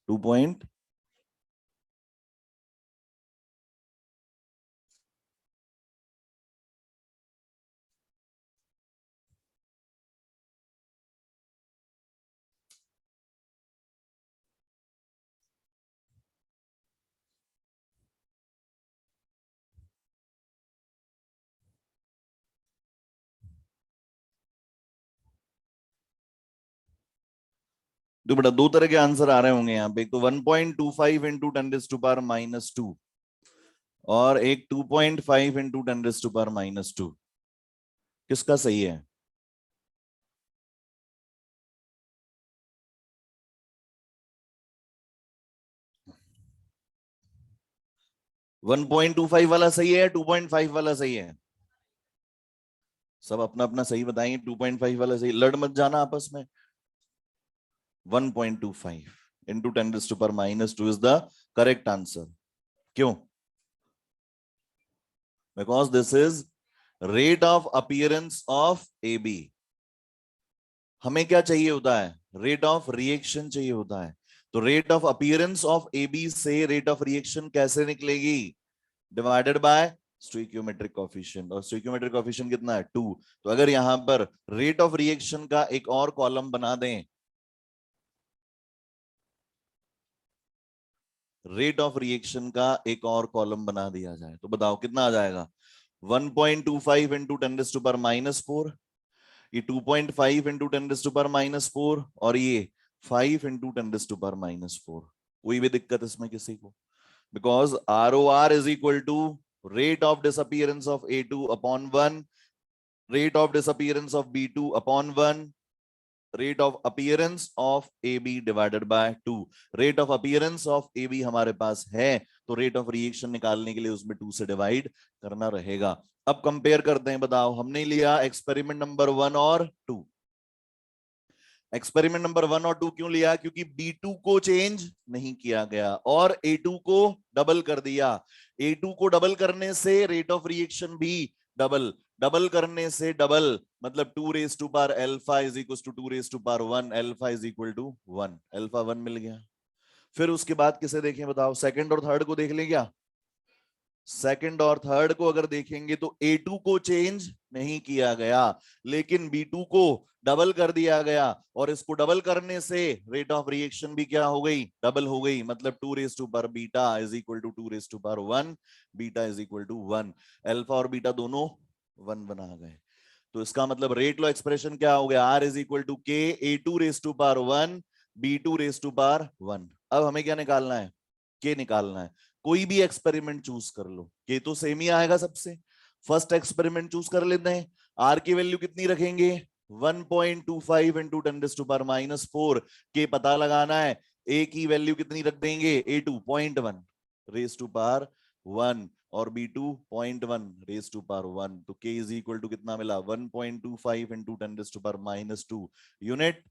2 पॉइंट, 2 बेटा, दो तरह के आंसर आ रहे होंगे यहाँ पे, एक तो 1.25 इंटू 10⁻², और एक 2.5 इंटू 10⁻²। किसका सही है? 1.25 वाला सही है या 2.5 वाला सही है? सब अपना अपना सही बताएंगे। 2.5 वाला सही, लड़ मत जाना आपस में। 1.25 into 10⁻² is the correct answer. क्यों? Because this is rate of appearance of A B. हमें क्या चाहिए होता है? रेट ऑफ रिएक्शन चाहिए होता है। तो rate of appearance of A B से रेट ऑफ रिएक्शन कैसे निकलेगी? डिवाइडेड बाय स्टोइकियोमेट्रिक कोएफिशिएंट, और स्टोइकियोमेट्रिक कोएफिशिएंट कितना है? 2। तो अगर यहां पर रेट ऑफ रिएक्शन का एक और कॉलम बना दें, रेट ऑफ रिएक्शन का एक और कॉलम बना दिया जाए, तो बताओ कितना आ जाएगा? 1.25 इंटू 10⁻⁴, ये 2.5 इंटू 10⁻⁴, और ये 5 इंटू 10⁻⁴। कोई भी दिक्कत इसमें किसी को? Because ROR is equal to rate of disappearance of A2 upon 1, rate of disappearance of B2 upon 1, rate of appearance of A B divided by 2। Rate of appearance of A B हमारे पास है, तो rate of reaction निकालने के लिए उसमें 2 से divide करना रहेगा। अब कंपेयर करते हैं, बताओ, हमने लिया एक्सपेरिमेंट नंबर 1 और 2। एक्सपेरिमेंट नंबर 1 और 2 क्यों लिया? क्योंकि B2 को चेंज नहीं किया गया और A2 को डबल कर दिया। A2 को डबल करने से रेट ऑफ रिएक्शन भी डबल, डबल करने से डबल, मतलब 2 raise to power alpha is equal to 2 raise to power 1, alpha is equal to 1, alpha 1 मिल गया। फिर उसके बाद किसे देखें बताओ? सेकंड और थर्ड को देख लें क्या? सेकंड और थर्ड को अगर देखेंगे तो A2 को चेंज नहीं किया गया, लेकिन B2 को डबल कर दिया गया, और इसको डबल करने से रेट ऑफ रिएक्शन भी क्या हो गई? डबल हो गई। मतलब 2 raise to power beta is equal to 2 raise to power 1, beta is equal to 1। Alpha और बीटा दोनों 1 बना गए। तो इसका मतलब रेट लॉ एक्सप्रेशन क्या हो गया? R is equal to k A2 raise to power 1, B2 raise to power 1। अब हमें क्या निकालना है? के निकालना है। कोई भी एक्सपेरिमेंट चूज कर लो, के तो सेम ही आएगा सबसे। फर्स्ट एक्सपेरिमेंट चूज कर लेते हैं। आर की वैल्यू कितनी रखेंगे? 1.25 इंटू 10⁻⁻⁴ के पता लगाना है। ए की वैल्यू कितनी रख देंगे, A2 0.1 रेज टू पावर 1 और B2 0.1 रेज टू पावर 1, तो K इज इक्वल टू कितना मिला, 1.25 into 10⁻⁻2 unit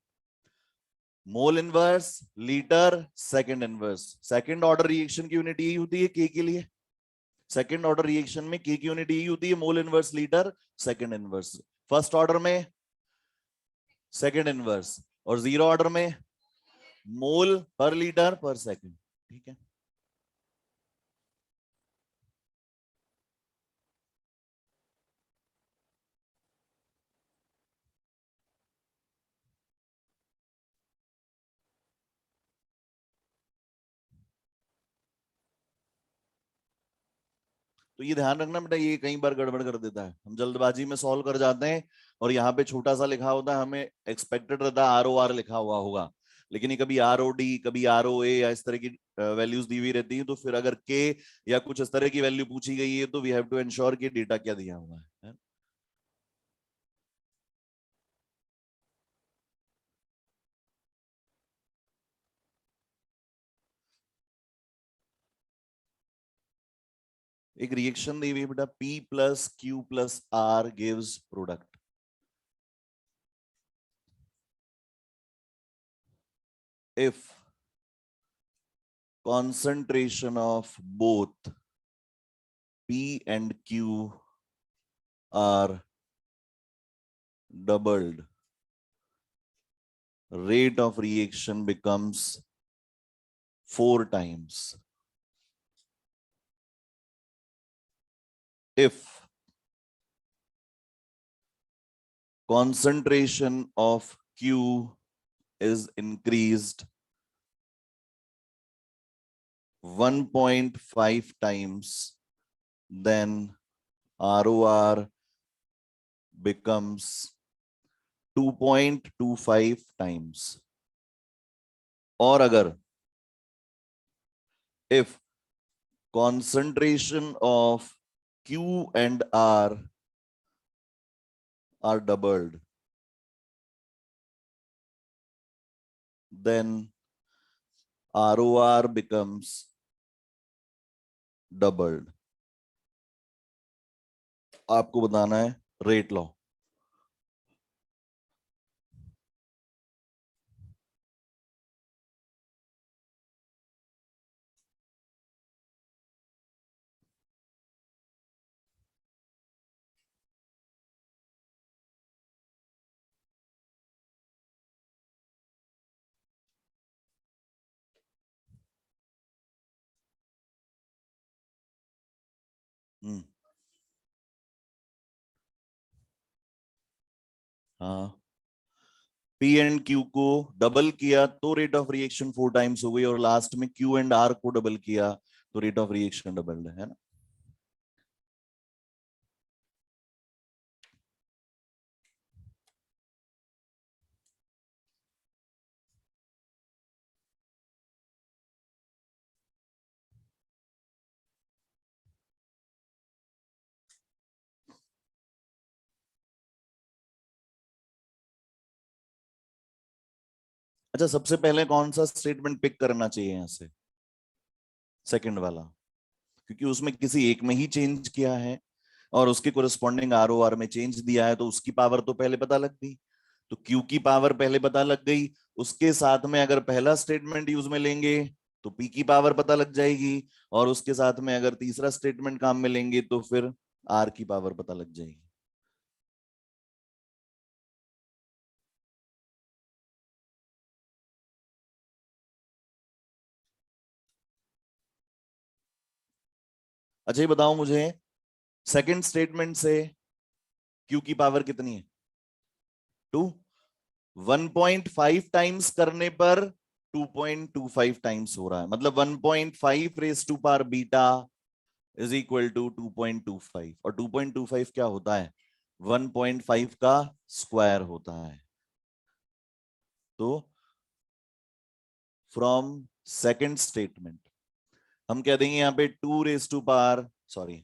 mole inverse litre second inverse. Second order reaction की यूनिट यही होती है K के लिए। सेकंड ऑर्डर रिएक्शन में K की यूनिट यही होती है, mole inverse litre second inverse. First order में सेकंड इनवर्स और जीरो ऑर्डर में मोल पर लीटर पर सेकंड। ठीक है, तो ये ध्यान रखना बेटा, ये कई बार गड़बड़ कर देता है, हम जल्दबाजी में सॉल्व कर जाते हैं और यहाँ पे छोटा सा लिखा होता है, हमें एक्सपेक्टेड रहता है ROR लिखा हुआ होगा, लेकिन ये कभी ROD कभी ROA या इस तरह की वैल्यूज दी हुई रहती है। तो फिर अगर K या कुछ इस तरह की वैल्यू पूछी गई है तो वी हैव टू एंश्योर कि डेटा क्या दिया हुआ है। एक रिएक्शन दी हुई है बेटा, P plus Q plus R gives product. If concentration of both P and Q are doubled, rate of reaction becomes 4 times. If concentration of Q is increased 1.5 times, then ROR becomes 2.25 times. और अगर if concentration of Q and R are doubled, then ROR becomes doubled. आपको बताना है rate law. हाँ, P and Q को double किया तो rate of reaction 4 times हो गई, और लास्ट में Q एंड R को डबल किया तो रेट ऑफ रिएक्शन डबल है ना। अच्छा, सबसे पहले कौन सा स्टेटमेंट पिक करना चाहिए यहां से, सेकंड वाला, क्योंकि उसमें किसी एक में ही चेंज किया है और उसके कोरिस्पॉन्डिंग ROR में चेंज दिया है, तो उसकी पावर तो पहले पता लग गई, तो Q की पावर पहले पता लग गई। उसके साथ में अगर पहला स्टेटमेंट यूज में लेंगे तो P की पावर पता लग जाएगी, और उसके साथ में अगर तीसरा स्टेटमेंट काम में लेंगे तो फिर R की पावर पता लग जाएगी। अच्छा, ये बताओ मुझे, सेकंड स्टेटमेंट से Q की पावर कितनी है, 2। 1.5 टाइम्स करने पर 2.25 टाइम्स हो रहा है, मतलब 1.5 raise to power beta is equal to 2.25, और 2.25 क्या होता है, 1.5 का स्क्वायर होता है। तो फ्रॉम सेकंड स्टेटमेंट हम कह देंगे यहाँ पे 2 raise to power, sorry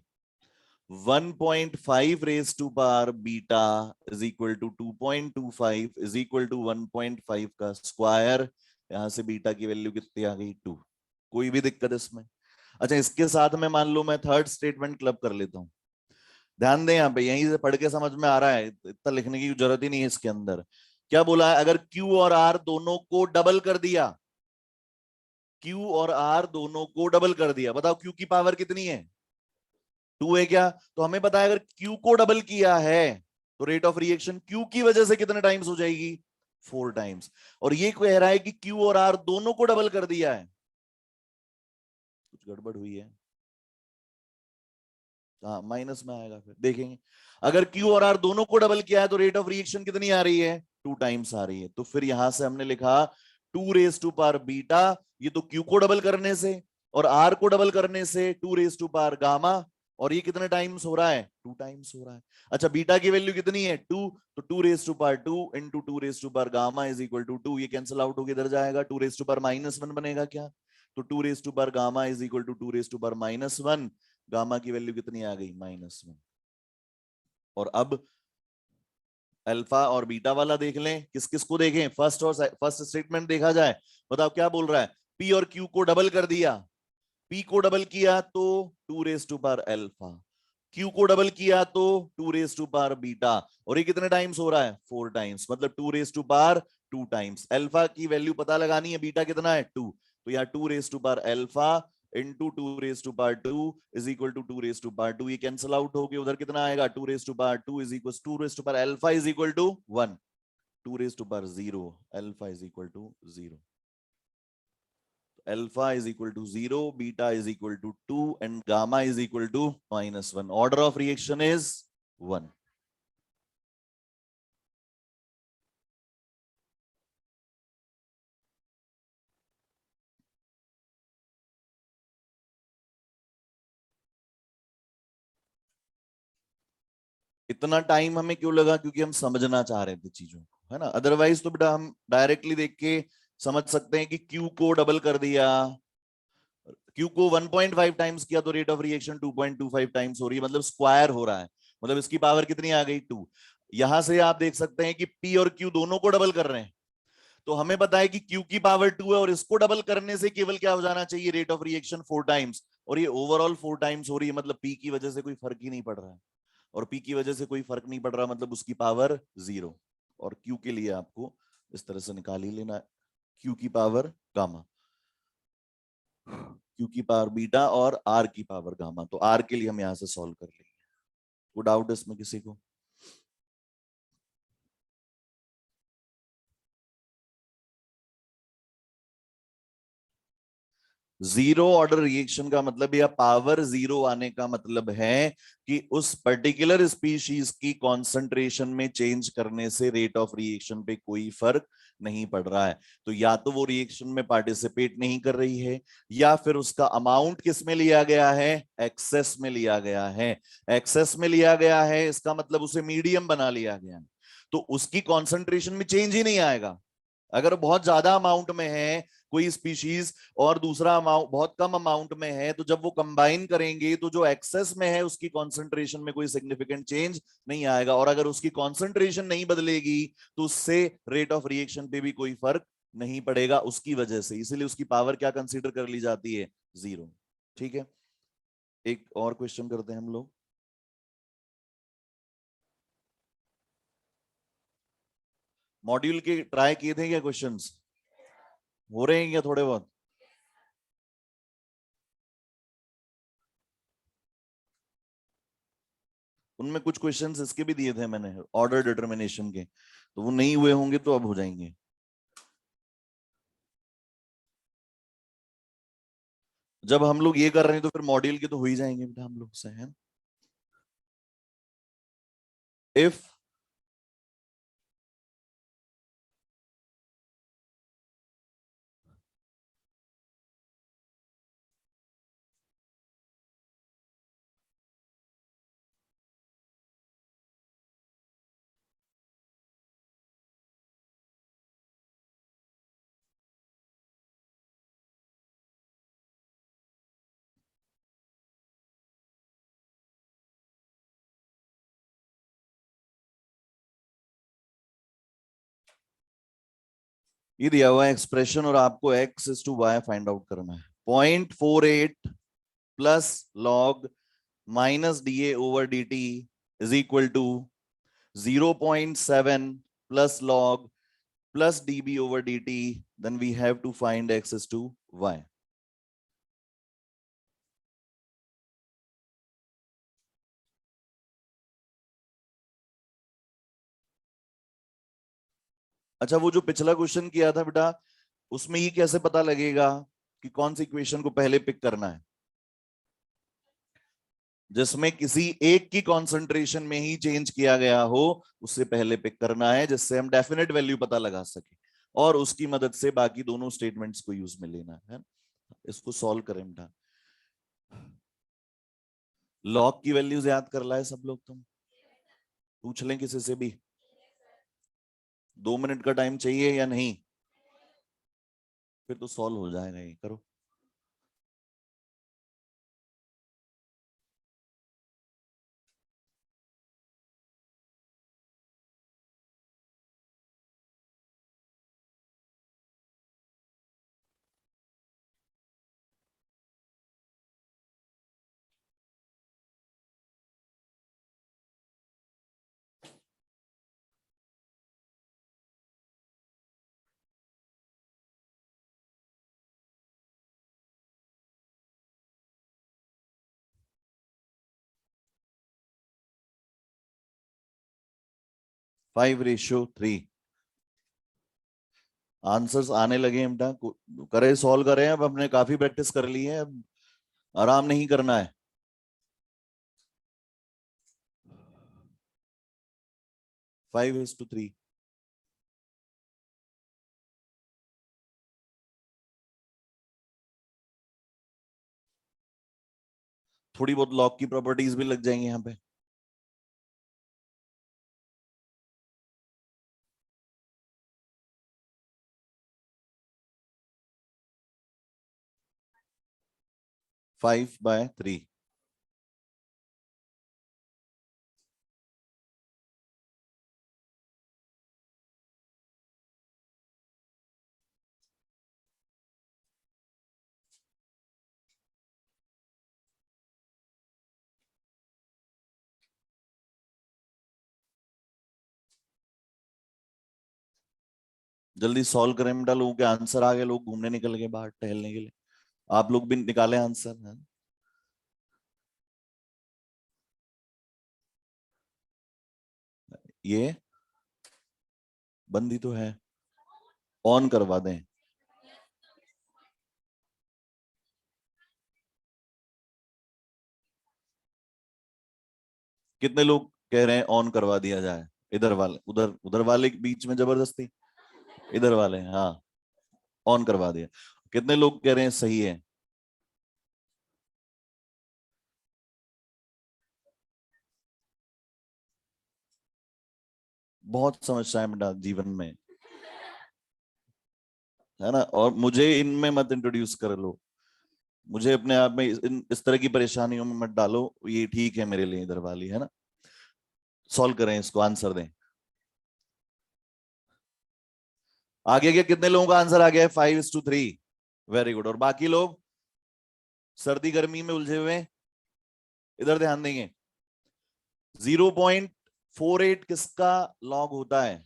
1.5 raise to power beta is equal to 2.25 is equal to 1.5 का स्क्वायर। यहां से बीटा की वैल्यू कितनी आ गई 2। कोई भी दिक्कत इसमें? अच्छा, इसके साथ में मान लो मैं थर्ड स्टेटमेंट क्लब कर लेता हूं। ध्यान दें, यहाँ पे यहीं से पढ़ के समझ में आ रहा है, इतना लिखने की जरूरत ही नहीं है इसके अंदर। क्या बोला है? अगर Q और R दोनों को डबल कर दिया, Q और R दोनों को डबल कर दिया, बताओ Q की पावर कितनी है? 2 है क्या? तो हमें पता है अगर Q को डबल किया है तो रेट ऑफ रिएक्शन Q की वजह से कितने टाइम्स हो जाएगी? 4 टाइम्स। और ये कह रहा है कि Q और R दोनों को डबल कर दिया है। कुछ गड़बड़ हुई है? हाँ, माइनस में आएगा, फिर देखेंगे। अगर Q और R दोनों को डबल किया है तो रेट ऑफ रिएक्शन कितनी आ रही है? 2 टाइम्स आ रही है। तो फिर यहां से हमने लिखा 2 रेज टू पावर बीटा, ये तो Q को डबल करने से, और R को डबल करने से 2 रेज टू पावर गामा। और ये कितने टाइम्स हो रहा है? 2 टाइम्स हो रहा है। अच्छा, बीटा की वैल्यू कितनी है? 2। तो 2 raise to power 2 into 2 raise to power gamma is equal to 2। ये कैंसिल आउट होकर इधर जाएगा, 2 रेज टू पावर -1 बनेगा क्या? तो 2 raise to power gamma is equal to 2 raise to power -1। Gamma की वैल्यू कितनी आ गई? -1। और अब अल्फा और बीटा वाला देख लें। किस किस को देखें? फर्स्ट स्टेटमेंट देखा जाए। बताओ क्या बोल रहा है? पी और क्यू को डबल कर दिया। पी को डबल किया तो 2 raise to power alpha, Q को डबल किया तो 2 रेज टू पावर बीटा। और ये कितने टाइम्स हो रहा है? 4 टाइम्स, मतलब 2 raise to power 2 times. Alpha की वैल्यू पता लगानी है, बीटा कितना है? 2। तो यहाँ 2 raise to power alpha into 2 raise to power 2 is equal to 2 raise to power 2। ये कैंसिल आउट हो गया, उधर कितना आएगा? 2 raise to power 2 is equal 2 raise to power alpha is equal to 1। 2 raise to power 0, alpha is equal to 0। alpha is equal to 0, beta is equal to 2, and gamma is equal to -1. Order of reaction is 1. इतना time हमें क्यों लगा? क्योंकि हम समझना चाह रहे थे चीजों को, है ना। अदरवाइज तो बेटा हम डायरेक्टली देख के समझ सकते हैं कि Q को डबल कर दिया, Q को 1.5 टाइम्स किया तो रेट ऑफ रिएक्शन 2.25 टाइम्स हो रही है, मतलब स्क्वायर हो रहा है। मतलब इसकी पावर कितनी आ गई? 2। यहां से आप देख सकते हैं कि P और Q दोनों को डबल कर रहे हैं। तो हमें पता है कि Q की पावर 2 है, और इसको डबल करने से केवल क्या हो जाना चाहिए? Rate of reaction 4 times. और ये ओवरऑल 4 टाइम्स हो रही है, मतलब P की वजह से कोई फर्क ही नहीं पड़ रहा है। और P की वजह से कोई फर्क नहीं पड़ रहा, मतलब उसकी पावर 0। और Q के लिए आपको इस तरह से निकाल ही लेना है, Q की पावर गामा, Q की पावर बीटा और R की पावर गामा। तो R के लिए हम यहां से सॉल्व कर लेंगे। कोई डाउट है इसमें किसी को? जीरो ऑर्डर रिएक्शन का मतलब या पावर 0 आने का मतलब है कि उस पर्टिकुलर स्पीशीज की कॉन्सेंट्रेशन में चेंज करने से रेट ऑफ रिएक्शन पे कोई फर्क नहीं पड़ रहा है। तो या तो वो रिएक्शन में पार्टिसिपेट नहीं कर रही है, या फिर उसका अमाउंट किस में लिया गया है? एक्सेस में लिया गया है। एक्सेस में लिया गया है, इसका मतलब उसे मीडियम बना लिया गया है, तो उसकी कॉन्सेंट्रेशन में चेंज ही नहीं आएगा। अगर बहुत ज्यादा अमाउंट में है कोई स्पीशीज, और दूसरा अमाउंट बहुत कम अमाउंट में है, तो जब वो कंबाइन करेंगे तो जो एक्सेस में है उसकी कॉन्सेंट्रेशन में कोई सिग्निफिकेंट चेंज नहीं आएगा। और अगर उसकी कॉन्सेंट्रेशन नहीं बदलेगी तो उससे रेट ऑफ रिएक्शन पे भी कोई फर्क नहीं पड़ेगा उसकी वजह से। इसीलिए उसकी पावर क्या कंसीडर कर ली जाती है? 0। ठीक है, एक और क्वेश्चन करते हैं हम लोग। मॉड्यूल के ट्राई किए थे क्या क्वेश्चंस? हो रहे हैं क्या थोड़े बहुत? उनमें कुछ क्वेश्चंस इसके भी दिए थे मैंने, ऑर्डर डिटर्मिनेशन के, तो वो नहीं हुए होंगे तो अब हो जाएंगे। जब हम लोग ये कर रहे हैं तो फिर मॉड्यूल के तो हो ही जाएंगे बेटा हम लोग से, है। इफ ये दिया हुआ एक्सप्रेशन और आपको x is to y find out करना है। 0.48 plus log minus d A over d t is equal to 0.7 plus log plus dB over dt, then we have to find x is to y. अच्छा, वो जो पिछला question किया था बेटा, उसमें ये कैसे पता लगेगा कि कौन सी इक्वेशन को पहले पिक करना है? जिसमें किसी एक की कॉन्सेंट्रेशन में ही चेंज किया गया हो उससे पहले पिक करना है, जिससे हम डेफिनेट वैल्यू पता लगा सके और उसकी मदद से बाकी दोनों स्टेटमेंट्स को यूज में लेना है। इसको सॉल्व करें बेटा। लॉग की वैल्यूज याद कर लाए सब लोग? तुम पूछ लें किसी से भी। 2 मिनट का टाइम चाहिए या नहीं? फिर तो सॉल्व हो जाएगा, ये करो। फाइव रेशियो 3 आंसर्स आने लगे हैं बेटा। करे सॉल्व करें, अब हमने काफी प्रैक्टिस कर ली है, अब आराम नहीं करना है। 5:3। थोड़ी बहुत लॉग की प्रॉपर्टीज भी लग जाएंगी यहाँ पे। Five by three. जल्दी सॉल्व करें बेटा, लोगों के आंसर आ गए, लोग घूमने निकल गए बाहर टहलने के लिए। आप लोग भी निकाले आंसर है? ये बंदी तो है, ऑन करवा दें। कितने लोग कह रहे हैं ऑन करवा दिया जाए? इधर वाले, उधर उधर वाले के बीच में जबरदस्ती। इधर वाले, हाँ, ऑन करवा दिया। कितने लोग कह रहे हैं सही है? बहुत समस्याएं बेटा जीवन में, है ना। और मुझे इनमें मत इंट्रोड्यूस कर लो, मुझे अपने आप में इस तरह की परेशानियों में मत डालो। ये ठीक है मेरे लिए, इधर वाली, है ना। सॉल्व करें इसको, आंसर दें। आ गया क्या? कितने लोगों का आंसर आ गया है? 5:3। Very good. और बाकी लोग सर्दी गर्मी में उलझे हुए हैं? इधर ध्यान देंगे। 0.48 किसका लॉग होता है?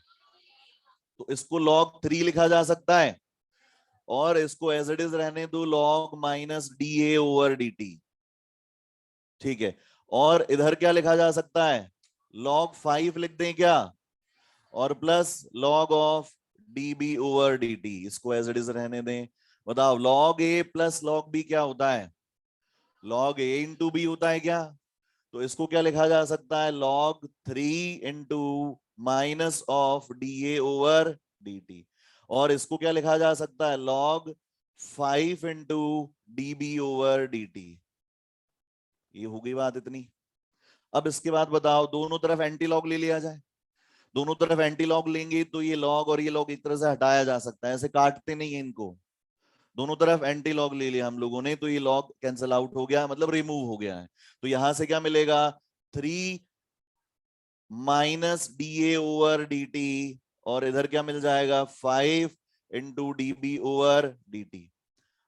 तो इसको लॉग 3 लिखा जा सकता है और इसको एज इट इज रहने दो, log minus d A over d T. ठीक है। और इधर क्या लिखा जा सकता है? log 5 लिख दें क्या? और plus log of d B over d t, इसको एज इट इज रहने दें। बताओ, log a plus log b क्या होता है? log a इंटू बी होता है क्या? तो इसको क्या लिखा जा सकता है? log 3 into minus of d A over d t. और इसको क्या लिखा जा सकता है? log 5 into d B over d t. ये हो गई बात इतनी। अब इसके बाद बताओ, दोनों तरफ एंटी लॉग ले लिया जाए। दोनों तरफ एंटी लॉग लेंगे तो ये लॉग और ये लॉग एक तरह से हटाया जा सकता है, ऐसे काटते नहीं है इनको। दोनों तरफ एंटी लॉग ले लिया हम लोगों ने, तो ये लॉग कैंसिल आउट हो गया, मतलब रिमूव हो गया है। तो यहां से क्या मिलेगा? 3 minus d A over d t. और इधर क्या मिल जाएगा? 5 into d B over d t.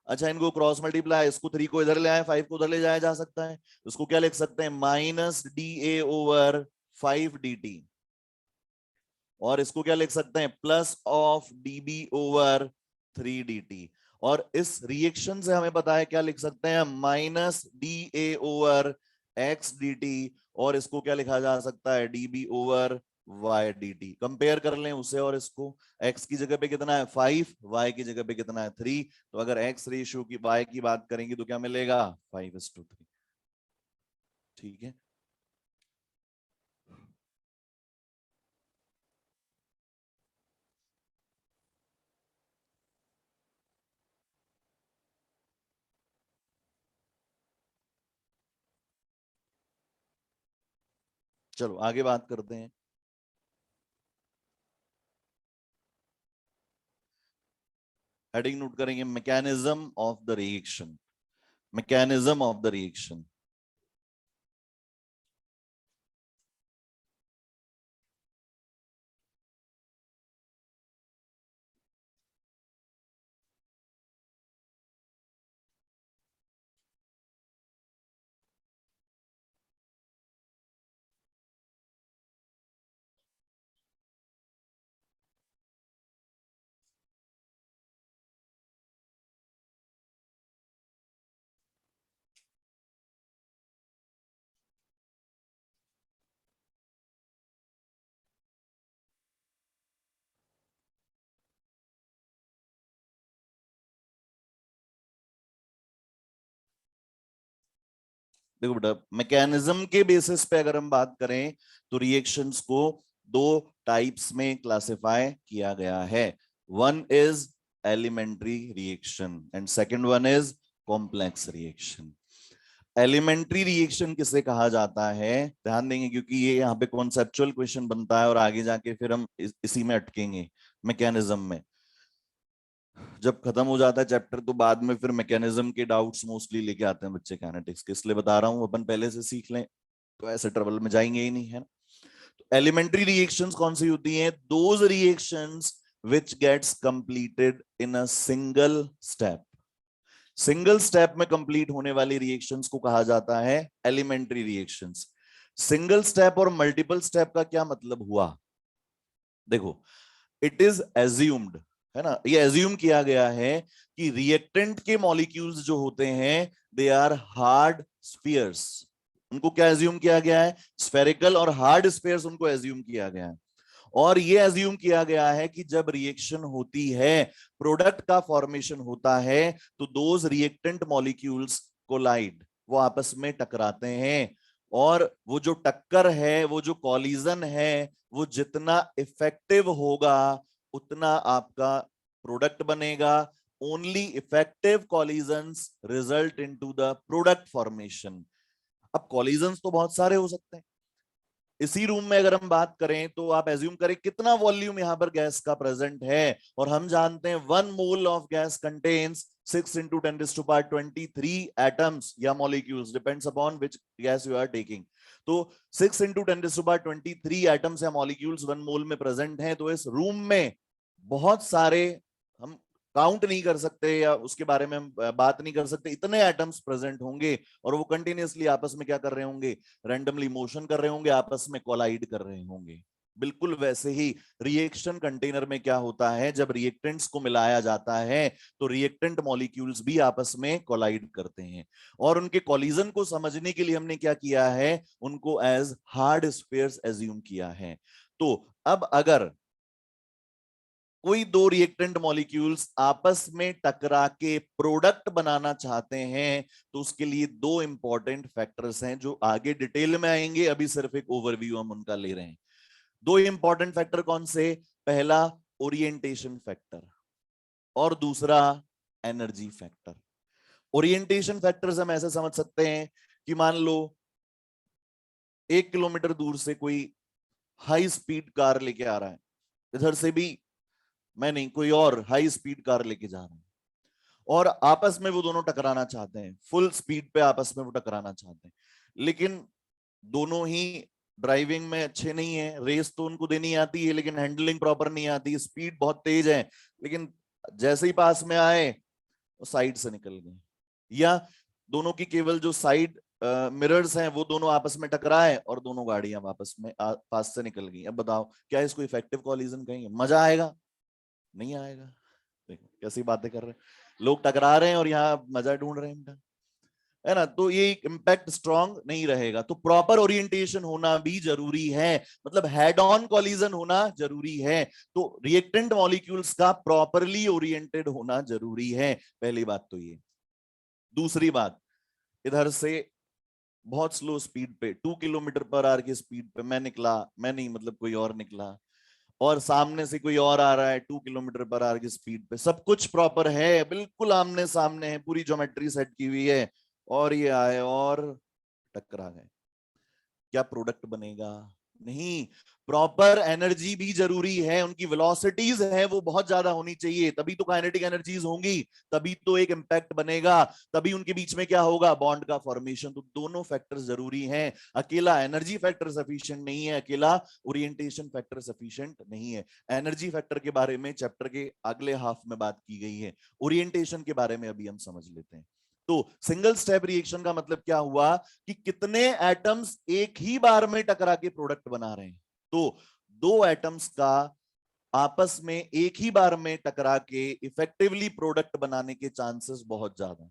अच्छा, इनको क्रॉस मल्टीप्लाई, इसको 3 को इधर ले आए, 5 को उधर ले जाया जा सकता है, उसको क्या लिख सकते हैं, minus d A over 5 d t, और इसको क्या लिख सकते हैं, plus of d B over 3 d t. और इस रिएक्शन से हमें पता है क्या लिख सकते हैं, minus d A over x d t, और इसको क्या लिखा जा सकता है, d B over y d t. Compare कर लें उसे और इसको, x की जगह पे कितना है 5, y की जगह पे कितना है 3, तो अगर x रेशियो की y की बात करेंगे तो क्या मिलेगा 5:3। ठीक है, चलो आगे बात करते हैं। हेडिंग नोट करेंगे, mechanism of the reaction, mechanism of the reaction. देखो बेटा, मैकेनिज्म के बेसिस पे अगर हम बात करें तो रिएक्शंस को दो टाइप्स में क्लासिफाई किया गया है। One is elementary reaction and second one is complex reaction. Elementary reaction किसे कहा जाता है, ध्यान देंगे क्योंकि ये यहाँ पे कॉन्सेप्चुअल क्वेश्चन बनता है और आगे जाके फिर हम इसी में अटकेंगे मैकेनिज्म में। जब खत्म हो जाता है चैप्टर तो बाद में फिर मैकेनिज्म के डाउट्स मोस्टली लेके आते हैं बच्चे काइनेटिक्स के, इसलिए बता रहा हूं अपन पहले से सीख लें तो ऐसे ट्रबल में जाएंगे ही नहीं, है ना। तो एलिमेंट्री रिएक्शंस कौन सी होती हैं, those reactions which gets completed in a single step. Single step में कंप्लीट होने वाली रिएक्शंस को कहा जाता है एलिमेंट्री रिएक्शंस। सिंगल स्टेप और मल्टीपल स्टेप का क्या मतलब हुआ, देखो, इट इज एज्यूम्ड, है ना, ये एज्यूम किया गया है कि रिएक्टेंट के मॉलिक्यूल्स जो होते हैं दे आर हार्ड स्फीयर्स। उनको क्या एज्यूम किया गया है, स्फेरिकल और हार्ड स्फीयर्स उनको एज्यूम किया गया है। और ये एज्यूम किया गया है कि जब रिएक्शन होती है, प्रोडक्ट का फॉर्मेशन होता है, तो दोज रिएक्टेंट मॉलिक्यूल्स कोलाइड, वो आपस में टकराते हैं। और वो जो टक्कर है, वो जो कॉलिजन है, वो जितना इफेक्टिव होगा उतना आपका प्रोडक्ट बनेगा। Only effective collisions result into the product formation. अब कॉलिजन्स तो बहुत सारे हो सकते हैं। इसी रूम में अगर हम बात करें तो आप एज्यूम करें कितना वॉल्यूम यहां पर गैस का प्रेजेंट है, और हम जानते हैं 1 mole of gas contains 6 into 10⁻23 atoms या molecules, depends upon which gas you are taking. तो 6 into 10⁻23 एटम्स या मॉलिक्यूल्स 1 मोल में प्रेजेंट हैं। तो इस रूम में बहुत सारे, हम काउंट नहीं कर सकते या उसके बारे में हम बात नहीं कर सकते, इतने एटम्स प्रेजेंट होंगे और वो कंटिन्यूअसली आपस में क्या कर रहे होंगे, रैंडमली मोशन कर रहे होंगे, आपस में कोलाइड कर रहे होंगे। बिल्कुल वैसे ही रिएक्शन कंटेनर में क्या होता है, जब रिएक्टेंट्स को मिलाया जाता है तो रिएक्टेंट मॉलिक्यूल्स भी आपस में कोलाइड करते हैं। और उनके कोलिजन को समझने के लिए हमने क्या किया है, उनको एज हार्ड स्फीयर्स एज्यूम किया है। तो अब अगर कोई दो रिएक्टेंट मॉलिक्यूल्स आपस में टकरा के प्रोडक्ट बनाना चाहते हैं तो उसके लिए दो इंपॉर्टेंट फैक्टर्स हैं जो आगे डिटेल में आएंगे, अभी सिर्फ एक ओवरव्यू हम उनका ले रहे हैं। दो इंपॉर्टेंट फैक्टर कौन से, पहला ओरिएंटेशन फैक्टर और दूसरा एनर्जी फैक्टर। ओरिएंटेशन फैक्टर्स हम ऐसे समझ सकते हैं कि मान लो 1 किलोमीटर दूर से कोई हाई स्पीड कार लेके आ रहा है, इधर से भी मैं नहीं, कोई और हाई स्पीड कार लेके जा रहा है, और आपस में वो दोनों टकराना चाहते हैं, फुल स्पीड पे आपस में वो टकराना चाहते हैं, लेकिन दोनों ही ड्राइविंग में अच्छे नहीं है, रेस तो उनको देनी आती है लेकिन हैंडलिंग प्रॉपर नहीं आती, स्पीड बहुत तेज है लेकिन जैसे ही पास में आए वो साइड से निकल गए, या दोनों की केवल जो साइड मिरर्स हैं वो दोनों आपस में टकराए और दोनों गाड़ियां वापस में पास से निकल गई। अब बताओ क्या इसको इफेक्टिव कॉलिजन कहेंगे? मजा आएगा? नहीं आएगा। देखो कैसी बातें कर रहे हैं लोग, टकरा रहे हैं और यहाँ मजा ढूंढ रहे हैं, है ना। तो ये इम्पैक्ट स्ट्रांग नहीं रहेगा। तो प्रॉपर ओरिएंटेशन होना भी जरूरी है, मतलब हेड ऑन कॉलिजन होना जरूरी है। तो रिएक्टेंट मॉलिक्यूल्स का प्रॉपरली ओरिएंटेड होना जरूरी है, पहली बात तो ये। दूसरी बात, इधर से बहुत स्लो स्पीड पे 2 किलोमीटर पर आवर की स्पीड पे मैं निकला, मैं नहीं मतलब कोई और निकला, और सामने से कोई और आ रहा है 2 किलोमीटर पर आवर की स्पीड पे, सब कुछ प्रॉपर है, बिल्कुल आमने सामने है, पूरी ज्योमेट्री सेट की हुई है, और ये आए और टकरा गए, क्या प्रोडक्ट बनेगा? नहीं। प्रॉपर एनर्जी भी जरूरी है, उनकी वेलोसिटीज है वो बहुत ज्यादा होनी चाहिए, तभी तो काइनेटिक एनर्जीज होंगी, तभी तो एक इंपैक्ट बनेगा, तभी उनके बीच में क्या होगा, बॉन्ड का फॉर्मेशन। तो दोनों फैक्टर्स जरूरी हैं, अकेला एनर्जी फैक्टर सफिशिएंट नहीं है, अकेला ओरिएंटेशन फैक्टर सफिशिएंट नहीं है। एनर्जी फैक्टर के बारे में चैप्टर के अगले हाफ में बात की गई है, ओरिएंटेशन के बारे में अभी हम समझ लेते हैं। तो सिंगल स्टेप रिएक्शन का मतलब क्या हुआ कि कितने एटम्स एक ही बार में टकरा के प्रोडक्ट बना रहे हैं। तो दो एटम्स का आपस में एक ही बार में टकरा के इफेक्टिवली प्रोडक्ट बनाने के चांसेस बहुत ज्यादा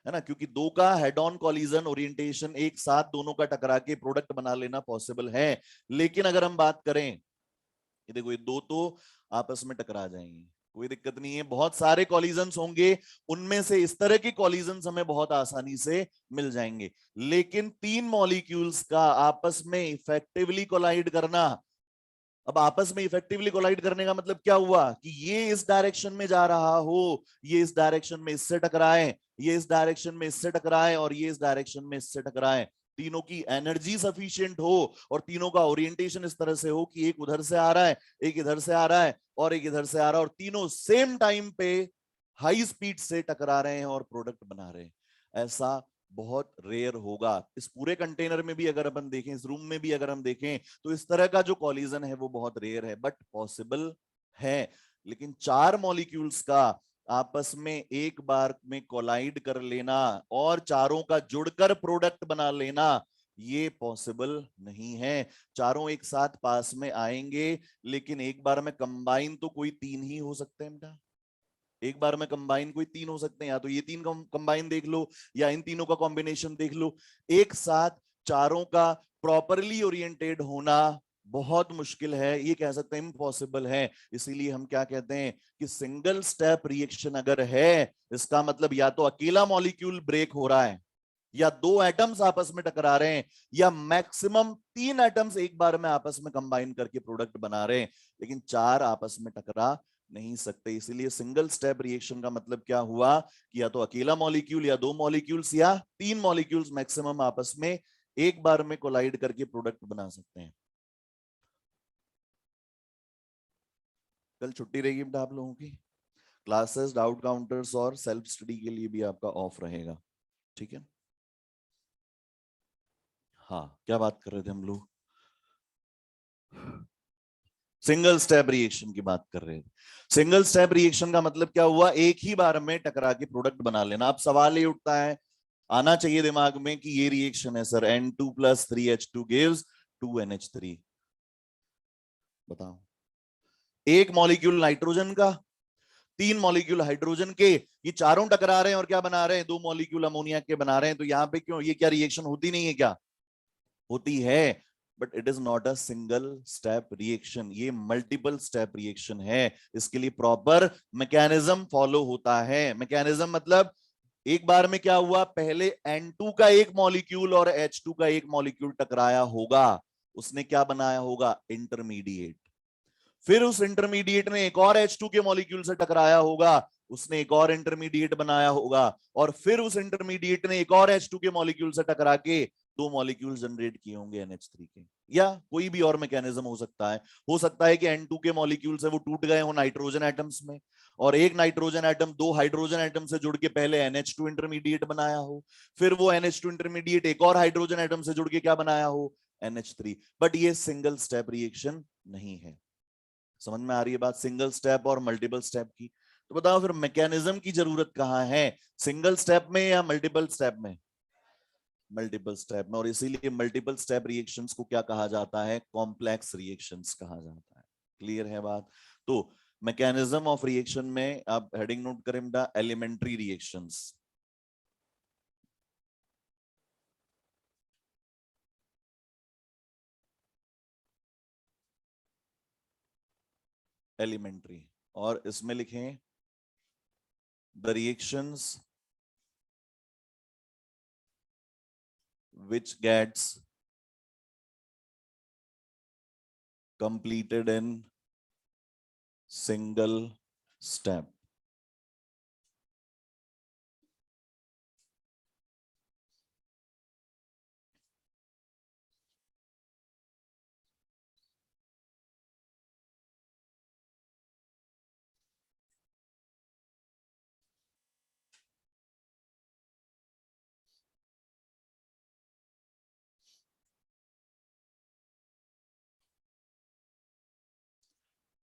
है ना, क्योंकि दो का हेड ऑन कॉलिजन ओरिएंटेशन एक साथ दोनों का टकरा के प्रोडक्ट बना लेना पॉसिबल है। लेकिन अगर हम बात करें, ये देखो ये दो तो आपस में टकरा जाएंगे, कोई दिक्कत नहीं है, बहुत सारे कॉलिजन्स होंगे, उनमें से इस तरह के कॉलिजन्स हमें बहुत आसानी से मिल जाएंगे। लेकिन तीन मॉलिक्यूल्स का आपस में इफेक्टिवली कोलाइड करना, अब आपस में इफेक्टिवली कोलाइड करने का मतलब क्या हुआ कि ये इस डायरेक्शन में जा रहा हो, ये इस डायरेक्शन में इससे टकराए, ये इस डायरेक्शन में इससे टकराए, और ये इस डायरेक्शन में इससे टकराए, तीनों की एनर्जी सफिशिएंट हो और तीनों का ओरिएंटेशन इस तरह से हो कि एक उधर से आ रहा है, एक इधर से आ रहा है, और एक इधर से आ रहा है, और तीनों सेम टाइम पे हाई स्पीड से टकरा रहे हैं और प्रोडक्ट बना रहे हैं। ऐसा बहुत रेयर होगा। इस पूरे कंटेनर में भी अगर अपन देखें, इस रूम में भी अगर हम देखें, तो इस तरह का जो कॉलिजन है वो बहुत रेयर है, बट पॉसिबल है। लेकिन चार मॉलिक्यूल्स का आपस में एक बार में कोलाइड कर लेना और चारों का जुड़कर प्रोडक्ट बना लेना, ये पॉसिबल नहीं है। चारों एक साथ पास में आएंगे, लेकिन एक बार में कंबाइन तो कोई तीन ही हो सकते हैं बेटा, एक बार में कंबाइन कोई तीन हो सकते हैं, या तो ये तीन कंबाइन देख लो, या इन तीनों का कॉम्बिनेशन देख लो। एक साथ चारों का प्रॉपरली ओरिएंटेड होना बहुत मुश्किल है, ये कह सकते हैं इम्पॉसिबल है। इसीलिए हम क्या कहते हैं कि सिंगल स्टेप रिएक्शन अगर है, इसका मतलब या तो अकेला मॉलिक्यूल ब्रेक हो रहा है, या दो एटम्स आपस में टकरा रहे हैं, या मैक्सिमम तीन एटम्स एक बार में आपस में कंबाइन करके प्रोडक्ट बना रहे हैं, लेकिन चार आपस में टकरा नहीं सकते। इसीलिए सिंगल स्टेप रिएक्शन का मतलब क्या हुआ कि या तो अकेला मॉलिक्यूल, या दो मॉलिक्यूल्स, या तीन मॉलिक्यूल्स मैक्सिमम आपस में एक बार में कोलाइड करके प्रोडक्ट बना सकते हैं। कल छुट्टी रहेगी बेटा आप लोगों की, क्लासेस, डाउट काउंटर्स और सेल्फ स्टडी के लिए भी आपका ऑफ रहेगा, ठीक है। हाँ, क्या बात कर रहे थे हम लोग? सिंगल स्टेप रिएक्शन की बात कर रहे थे। सिंगल स्टेप रिएक्शन का मतलब क्या हुआ, एक ही बार में टकरा के प्रोडक्ट बना लेना। अब सवाल ये उठता है, आना चाहिए दिमाग में कि ये रिएक्शन है सर, N2+3H2 गिव्स 2NH3। बताओ, एक मॉलिक्यूल नाइट्रोजन का, तीन मॉलिक्यूल हाइड्रोजन के, ये चारों टकरा रहे हैं और क्या बना रहे हैं, दो मॉलिक्यूल अमोनिया के बना रहे हैं। तो यहाँ पे क्यों, ये क्या रिएक्शन होती नहीं है क्या? होती है, but it is not a single step reaction, ये मल्टीपल स्टेप रिएक्शन है। इसके लिए प्रॉपर मैकेनिज्म फॉलो होता है। मैकेनिज्म मतलब एक बार में क्या हुआ, पहले N2 का एक मॉलिक्यूल और H2 का एक मॉलिक्यूल टकराया होगा, उसने क्या बनाया होगा, इंटरमीडिएट। फिर उस इंटरमीडिएट ने एक और H2 के मॉलिक्यूल से टकराया होगा, उसने एक और इंटरमीडिएट बनाया होगा, और फिर उस इंटरमीडिएट ने एक और H2 के मॉलिक्यूल से टकरा के दो मॉलिक्यूल जनरेट किए होंगे NH3 के। या कोई भी और मैकेनिज्म हो सकता है कि N2 के मॉलिक्यूल से वो टूट गए हो नाइट्रोजन एटम्स में, और एक नाइट्रोजन एटम दो हाइड्रोजन एटम से जुड़ के पहले NH2 इंटरमीडिएट बनाया हो, फिर वो NH2 इंटरमीडिएट एक और हाइड्रोजन एटम से जुड़ के क्या बनाया हो, NH3। बट ये सिंगल स्टेप रिएक्शन नहीं है। समझ में आ रही है बात, सिंगल स्टेप और मल्टीपल स्टेप की? तो बताओ फिर मैकेनिज्म की जरूरत कहाँ है, सिंगल स्टेप में या मल्टीपल स्टेप में? मल्टीपल स्टेप में। और इसीलिए मल्टीपल स्टेप रिएक्शंस को क्या कहा जाता है, कॉम्प्लेक्स रिएक्शंस कहा जाता है। क्लियर है बात? तो मैकेनिज्म ऑफ रिएक्शन में आप हेडिंग नोट करें बेटा, एलिमेंट्री रिएक्शंस। एलिमेंट्री। और इसमें लिखें the reactions which gets completed in single step.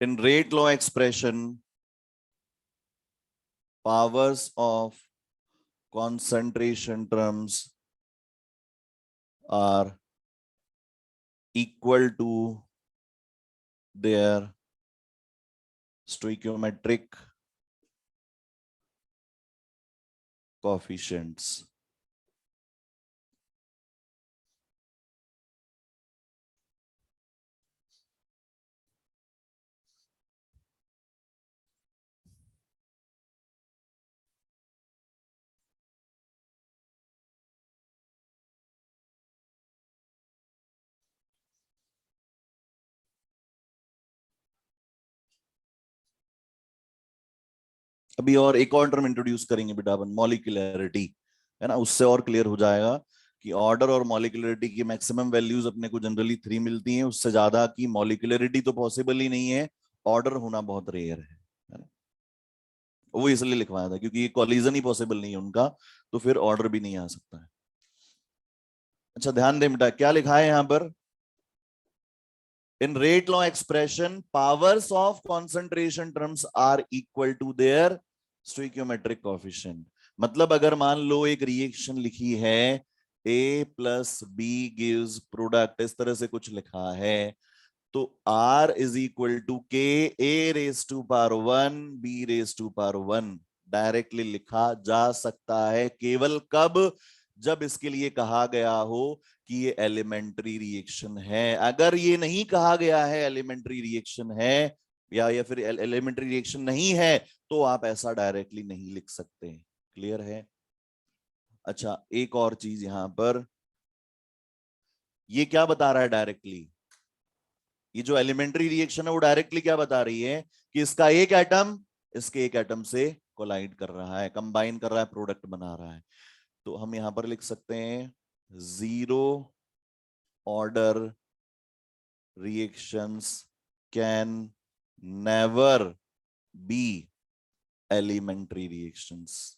In rate law expression, powers of concentration terms are equal to their stoichiometric coefficients. अभी और एक और टर्म इंट्रोड्यूस करेंगे बेटा अपन, मॉलिक्यूलरिटी, है ना, उससे और क्लियर हो जाएगा कि ऑर्डर और मॉलिक्यूलरिटी की मैक्सिमम वैल्यूज अपने को जनरली 3 मिलती हैं, उससे ज्यादा की मॉलिक्यूलरिटी तो पॉसिबल ही नहीं है, ऑर्डर होना बहुत रेयर है ना? वो इसलिए लिखवाया था क्योंकि ये कॉलिजन ही पॉसिबल नहीं है उनका, तो फिर ऑर्डर भी नहीं आ सकता है। अच्छा ध्यान दें बेटा, क्या लिखा है यहां पर, in rate law expression powers of concentration terms are equal to their stoichiometric coefficient. मतलब अगर मान लो एक रिएक्शन लिखी है A plus B gives product, इस तरह से कुछ लिखा है, तो R इज इक्वल टू के A raise to power 1 B raise to power 1 directly लिखा जा सकता है, केवल कब, जब इसके लिए कहा गया हो कि ये एलिमेंट्री रिएक्शन है। अगर ये नहीं कहा गया है एलिमेंट्री रिएक्शन है या फिर एलिमेंट्री रिएक्शन नहीं है, तो आप ऐसा डायरेक्टली नहीं लिख सकते। क्लियर है? अच्छा एक और चीज यहां पर, ये क्या बता रहा है डायरेक्टली, ये जो एलिमेंट्री रिएक्शन है वो डायरेक्टली क्या बता रही है कि इसका एक एटम इसके एक एटम से कोलाइड कर रहा है, कंबाइन कर रहा है, प्रोडक्ट बना रहा है। तो हम यहां पर लिख सकते हैं zero order reactions can never be elementary reactions.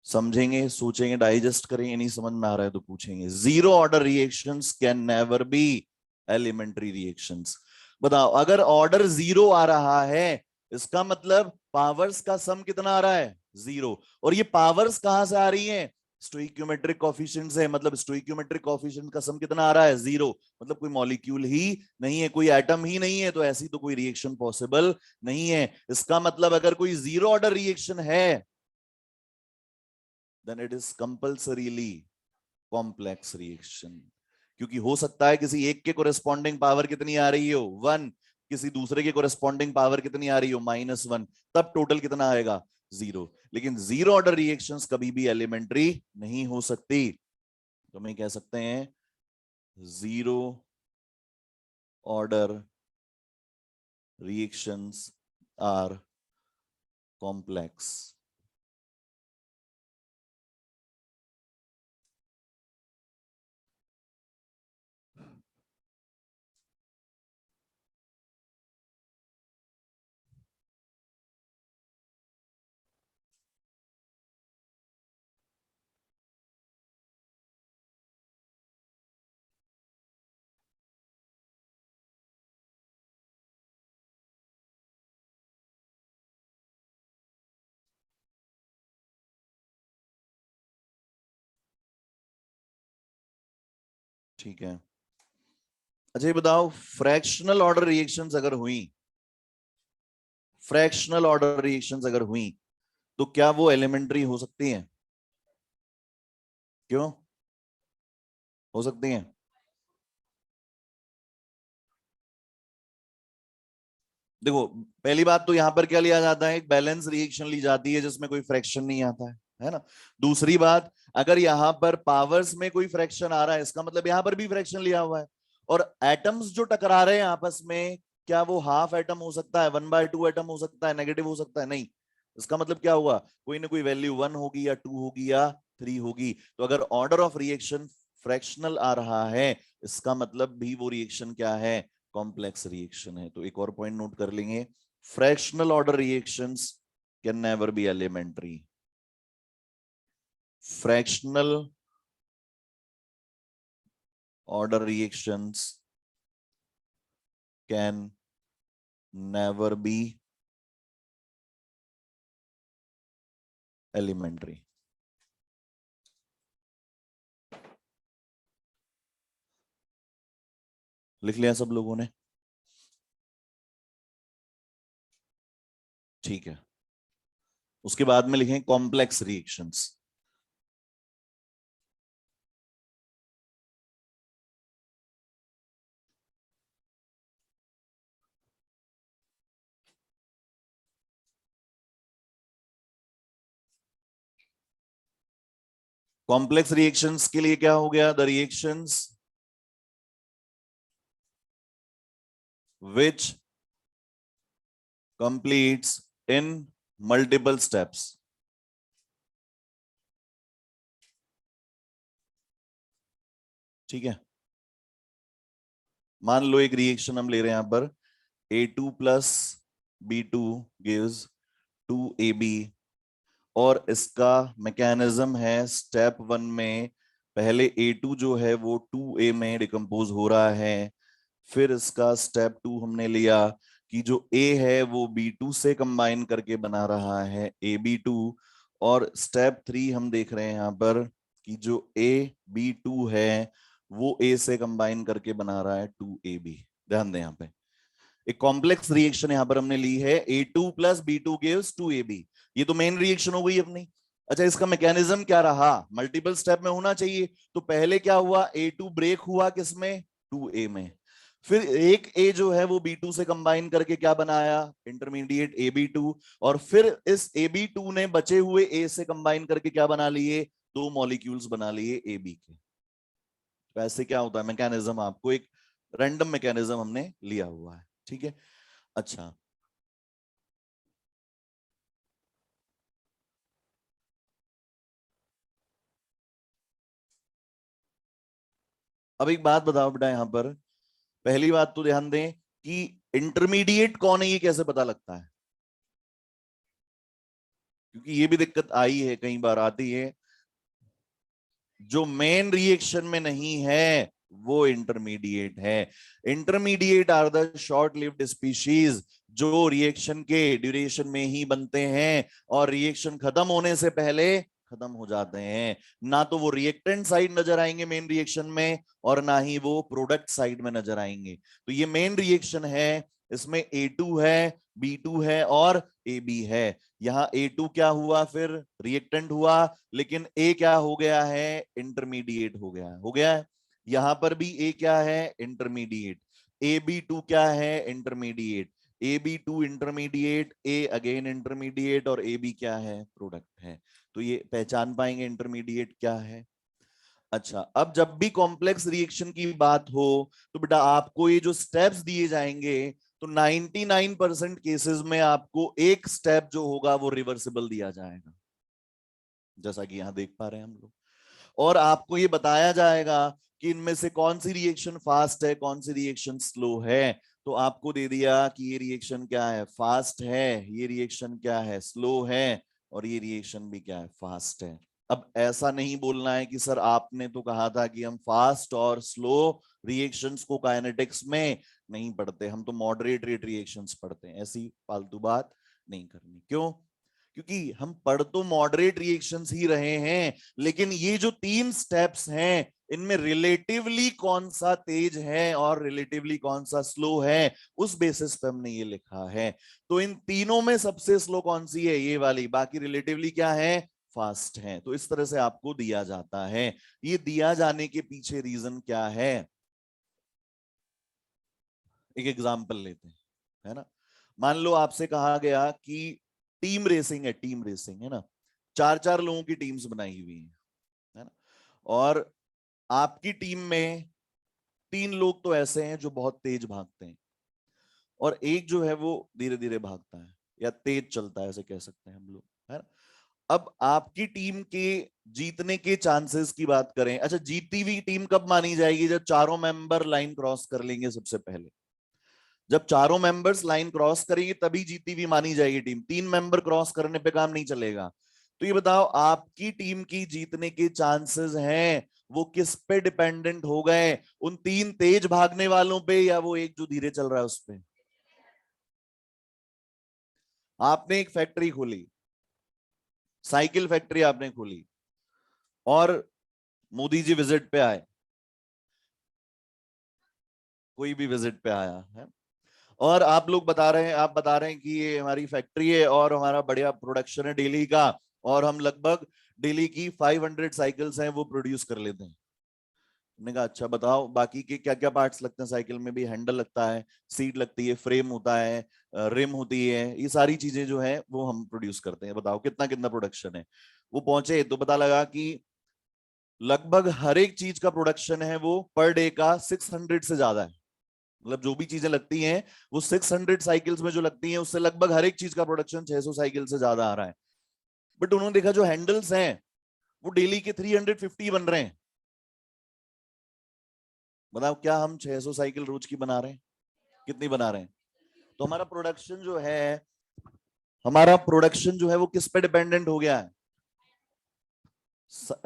समझेंगे, सोचेंगे, डाइजेस्ट करेंगे, नहीं समझ में आ रहा है तो पूछेंगे। Zero order reactions can never be elementary reactions. बताओ अगर ऑर्डर जीरो आ रहा है, इसका मतलब पावर्स का सम कितना आ रहा है, जीरो। और ये पावर्स कहां से आ रही है, स्टोइकियोमेट्रिक कोएफिशिएंट से, मतलब स्टोइकियोमेट्रिक कोएफिशिएंट का सम कितना आ रहा है, जीरो। मतलब कोई मॉलिक्यूल ही नहीं है, कोई एटम ही नहीं है, तो ऐसी तो कोई रिएक्शन पॉसिबल नहीं है। इसका मतलब अगर कोई जीरो ऑर्डर रिएक्शन है, then it is compulsorily complex reaction। क्योंकि हो सकता है किसी एक के कोरेस्पॉन्डिंग पावर कितनी आ रही हो, 1, किसी दूसरे के कोरेस्पॉन्डिंग पावर कितनी आ रही हो, -1, तब टोटल कितना आएगा, 0। लेकिन जीरो ऑर्डर रिएक्शंस कभी भी एलिमेंट्री नहीं हो सकती। तो हम कह सकते हैं zero order reactions are complex. ठीक है। अच्छा ये बताओ, फ्रैक्शनल ऑर्डर रिएक्शंस अगर हुई, फ्रैक्शनल ऑर्डर रिएक्शंस अगर हुई तो क्या वो एलिमेंट्री हो सकती हैं? क्यों हो सकती हैं? देखो, पहली बात तो यहां पर क्या लिया जाता है, एक बैलेंस रिएक्शन ली जाती है जिसमें कोई फ्रैक्शन नहीं आता है ना। दूसरी बात, अगर यहां पर पावर्स में कोई फ्रैक्शन आ रहा है, इसका मतलब यहां पर भी फ्रैक्शन लिया हुआ है। और एटम्स जो टकरा रहे हैं आपस में, क्या वो हाफ एटम हो सकता है, 1/2 एटम हो सकता है, नेगेटिव हो सकता है? नहीं। इसका मतलब क्या हुआ, कोई ना कोई वैल्यू 1 होगी या 2 होगी या 3 होगी। तो अगर ऑर्डर ऑफ रिएक्शन फ्रैक्शनल आ रहा है, इसका मतलब भी वो रिएक्शन क्या है, कॉम्प्लेक्स रिएक्शन है। तो एक और पॉइंट नोट कर लेंगे, fractional order reactions can never be elementary. Fractional order reactions can never be elementary. लिख लिया सब लोगों ने? ठीक है। उसके बाद में लिखें कॉम्प्लेक्स रिएक्शंस। कॉम्प्लेक्स रिएक्शंस के लिए क्या हो गया, the reactions which completes in multiple steps। ठीक है। मान लो एक रिएक्शन हम ले रहे हैं यहां पर, A2 plus B2 gives 2AB, और इसका मैकेनिज्म है स्टेप 1 में, पहले A2 जो है वो 2A में डिकम्पोज हो रहा है। फिर इसका स्टेप 2 हमने लिया कि जो A है वो B2 से कंबाइन करके बना रहा है AB2। और स्टेप 3 हम देख रहे हैं यहाँ पर कि जो AB2 है वो A से कंबाइन करके बना रहा है 2AB। ध्यान दें यहाँ पे एक कॉम्प्लेक्स रिएक्शन यहां पर हमने ली है, A2 plus B2 gives 2AB। ये तो मेन रिएक्शन हो गई अपनी। अच्छा इसका मैकेनिज्म क्या रहा, मल्टीपल स्टेप में होना चाहिए। तो पहले क्या हुआ, A2 ब्रेक हुआ किसमें, 2A में। फिर एक A जो है वो B2 से कंबाइन करके क्या बनाया, इंटरमीडिएट AB2। और फिर इस AB2 ने बचे हुए A से कंबाइन करके क्या बना लिए, दो मॉलिक्यूल्स बना लिए AB के। तो ऐसे क्या होता है मैकेनिज्म, आपको एक रैंडम मैकेनिज्म हमने लिया हुआ है। ठीक है। अच्छा अब एक बात बताओ बेटा, यहां पर पहली बात तो ध्यान दें कि इंटरमीडिएट कौन है ये कैसे पता लगता है, क्योंकि ये भी दिक्कत आई है, कई बार आती है। जो मेन रिएक्शन में नहीं है वो इंटरमीडिएट है। Intermediate are the short lived species जो रिएक्शन के ड्यूरेशन में ही बनते हैं और रिएक्शन खत्म होने से पहले खत्म हो जाते हैं। ना तो वो रिएक्टेंट साइड नजर आएंगे मेन रिएक्शन में, और ना ही वो प्रोडक्ट साइड में नजर आएंगे। तो ये मेन रिएक्शन है, इसमें A2 है, B2 है और AB है। यहाँ A2 क्या हुआ, फिर रिएक्टेंट हुआ, लेकिन A क्या हो गया है, इंटरमीडिएट हो गया है। यहां पर भी A क्या है, इंटरमीडिएट। AB2 क्या है, intermediate. AB2 intermediate, A again intermediate, और AB क्या है, प्रोडक्ट है। तो ये पहचान पाएंगे इंटरमीडिएट क्या है। अच्छा अब जब भी कॉम्प्लेक्स रिएक्शन की बात हो तो बेटा आपको ये जो स्टेप्स दिए जाएंगे, तो 99% केसेस में आपको एक स्टेप जो होगा वो रिवर्सिबल दिया जाएगा, जैसा कि यहां देख पा रहे हैं हम लोग। और आपको ये बताया जाएगा कि इनमें से कौन सी रिएक्शन फास्ट है, कौन सी रिएक्शन स्लो है। तो आपको दे दिया कि ये रिएक्शन क्या है, फास्ट है, ये रिएक्शन क्या है, स्लो है, और ये रिएक्शन भी क्या है, फास्ट है। अब ऐसा नहीं बोलना है कि सर आपने तो कहा था कि हम फास्ट और स्लो रिएक्शंस को काइनेटिक्स में नहीं पढ़ते, हम तो मॉडरेट रेट रिएक्शंस पढ़ते हैं। ऐसी फालतू बात नहीं करनी। क्यों, क्योंकि हम पढ़ तो मॉडरेट रिएक्शंस ही रहे हैं, लेकिन ये जो 3 स्टेप्स हैं इनमें रिलेटिवली कौन सा तेज है और रिलेटिवली कौन सा स्लो है, उस बेसिस पे हमने ये लिखा है। तो इन तीनों में सबसे स्लो कौन सी है, ये वाली, बाकी रिलेटिवली क्या है, फास्ट है। तो इस तरह से आपको दिया जाता है। ये दिया जाने के पीछे रीजन क्या है, एक एग्जांपल लेते हैं, है ना। मान लो आपसे कहा गया कि टीम रेसिंग है, टीम रेसिंग है ना, चार चार लोगों की टीम्स बनाई हुई है ना, और आपकी टीम में तीन लोग तो ऐसे हैं जो बहुत तेज भागते हैं, और एक जो है वो धीरे धीरे भागता है या तेज चलता है, ऐसे कह सकते हैं हम लोग, है ना। अब आपकी टीम के जीतने के चांसेस की बात करें, अच्छा जीती हुई टीम कब मानी जाएगी, जब चारों मेंबर लाइन क्रॉस कर लेंगे सबसे पहले। जब चारों मेंबर्स लाइन क्रॉस करेंगे तभी जीती हुई मानी जाएगी टीम, तीन मेंबर क्रॉस करने पे काम नहीं चलेगा। तो ये बताओ आपकी टीम की जीतने के चांसेस हैं वो किस पे डिपेंडेंट हो गए, उन तीन तेज भागने वालों पे या वो एक जो धीरे चल रहा है उस पे। आपने एक फैक्ट्री खोली, साइकिल फैक्ट्री आपने खोली, और मोदी जी विजिट पे आए, कोई भी विजिट पे आया है, और आप लोग बता रहे हैं, आप बता रहे हैं कि ये हमारी फैक्ट्री है और हमारा बढ़िया प्रोडक्शन है डेली का, और हम लगभग डेली की 500 साइकिल्स हैं वो प्रोड्यूस कर लेते हैं। मैंने कहा अच्छा बताओ बाकी के क्या क्या पार्ट्स लगते हैं साइकिल में भी, हैंडल लगता है, सीट लगती है, फ्रेम होता है, रिम होती है, ये सारी चीजें जो है वो हम प्रोड्यूस करते हैं, बताओ कितना कितना प्रोडक्शन है। वो पहुंचे तो पता लगा कि लगभग हर एक चीज का प्रोडक्शन है वो पर डे का 600 से ज्यादा है। मतलब जो भी चीजें लगती हैं वो 600 साइकिल्स में जो लगती हैं उससे लगभग हर एक चीज का प्रोडक्शन 600 साइकिल से ज्यादा आ रहा है। बट उन्होंने देखा जो हैंडल्स हैं वो डेली के 350 बन रहे हैं। बताओ क्या हम 600 साइकिल रोज की बना रहे हैं, कितनी बना रहे हैं। तो हमारा प्रोडक्शन जो है वो किस पे डिपेंडेंट हो गया है,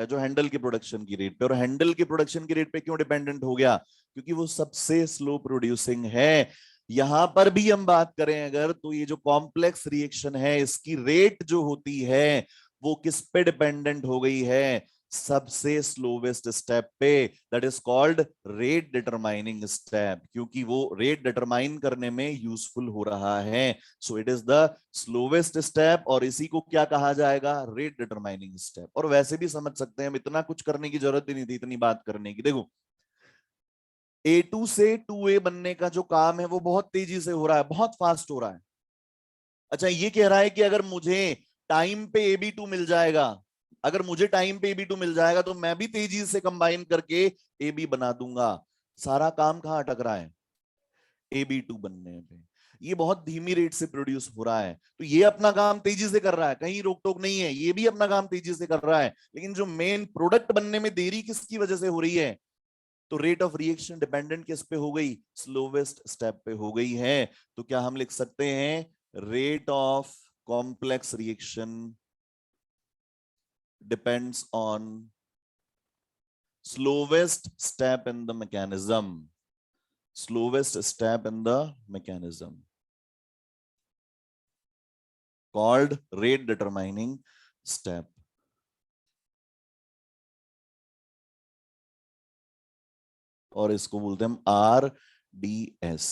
जो हैंडल के प्रोडक्शन की रेट पे। और हैंडल के प्रोडक्शन की रेट पे क्यों डिपेंडेंट हो गया, क्योंकि वो सबसे स्लो प्रोड्यूसिंग है। यहां पर भी हम बात करें अगर, तो ये जो कॉम्प्लेक्स रिएक्शन है इसकी रेट जो होती है वो किस पे डिपेंडेंट हो गई है, सबसे स्लोवेस्ट स्टेप पे, that is called rate determining step, क्योंकि वो रेट डिटरमाइन करने में यूजफुल हो रहा है। So it is the slowest step, और इसी को क्या कहा जाएगा, रेट डिटरमाइनिंग स्टेप। और वैसे भी समझ सकते हैं, हम इतना कुछ करने की जरूरत ही नहीं थी इतनी बात करने की। देखो A2 से 2A बनने का जो काम है वो बहुत तेजी से हो रहा है, बहुत फास्ट हो रहा है। अच्छा ये कह रहा है कि अगर मुझे टाइम पे AB2 मिल जाएगा, अगर मुझे टाइम पे AB2 मिल जाएगा तो मैं भी तेजी से कंबाइन करके AB बना दूंगा। सारा काम कहाँ अटक रहा है, AB2 बनने पे। ये बहुत धीमी रेट से प्रोड्यूस हो रहा है, तो ये अपना काम तेजी से कर रहा है, कहीं रोक टोक नहीं है, ये भी अपना काम तेजी से कर रहा है, लेकिन जो मेन प्रोडक्ट बनने में देरी किसकी वजह से हो रही है, तो रेट ऑफ रिएक्शन डिपेंडेंट किस पे हो गई, स्लोवेस्ट स्टेप पे हो गई है। तो क्या हम लिख सकते हैं rate of complex reaction depends on slowest step in the mechanism, slowest step in the mechanism called rate determining step। और इसको बोलते हैं हम RDS,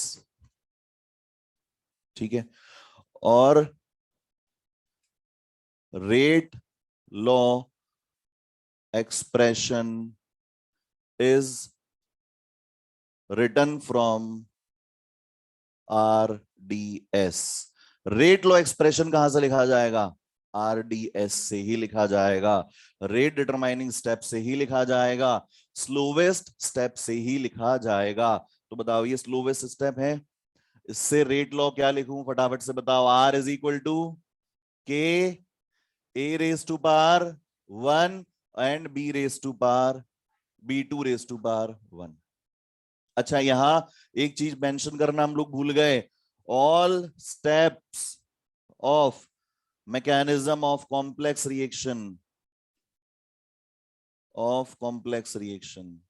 ठीक है। और rate law expression is written from RDS। Rate law expression कहां से लिखा जाएगा, RDS से ही लिखा जाएगा, रेट डिटरमाइनिंग स्टेप से ही लिखा जाएगा, स्लोवेस्ट स्टेप से ही लिखा जाएगा। तो बताओ ये स्लोवेस्ट स्टेप है, इससे रेट लॉ क्या लिखूं फटाफट से बताओ, R is equal to k A raise to power 1 and B raise to power B2 raise to power 1। अच्छा यहां एक चीज मेंशन करना हम लोग भूल गए, all steps of mechanism of complex reaction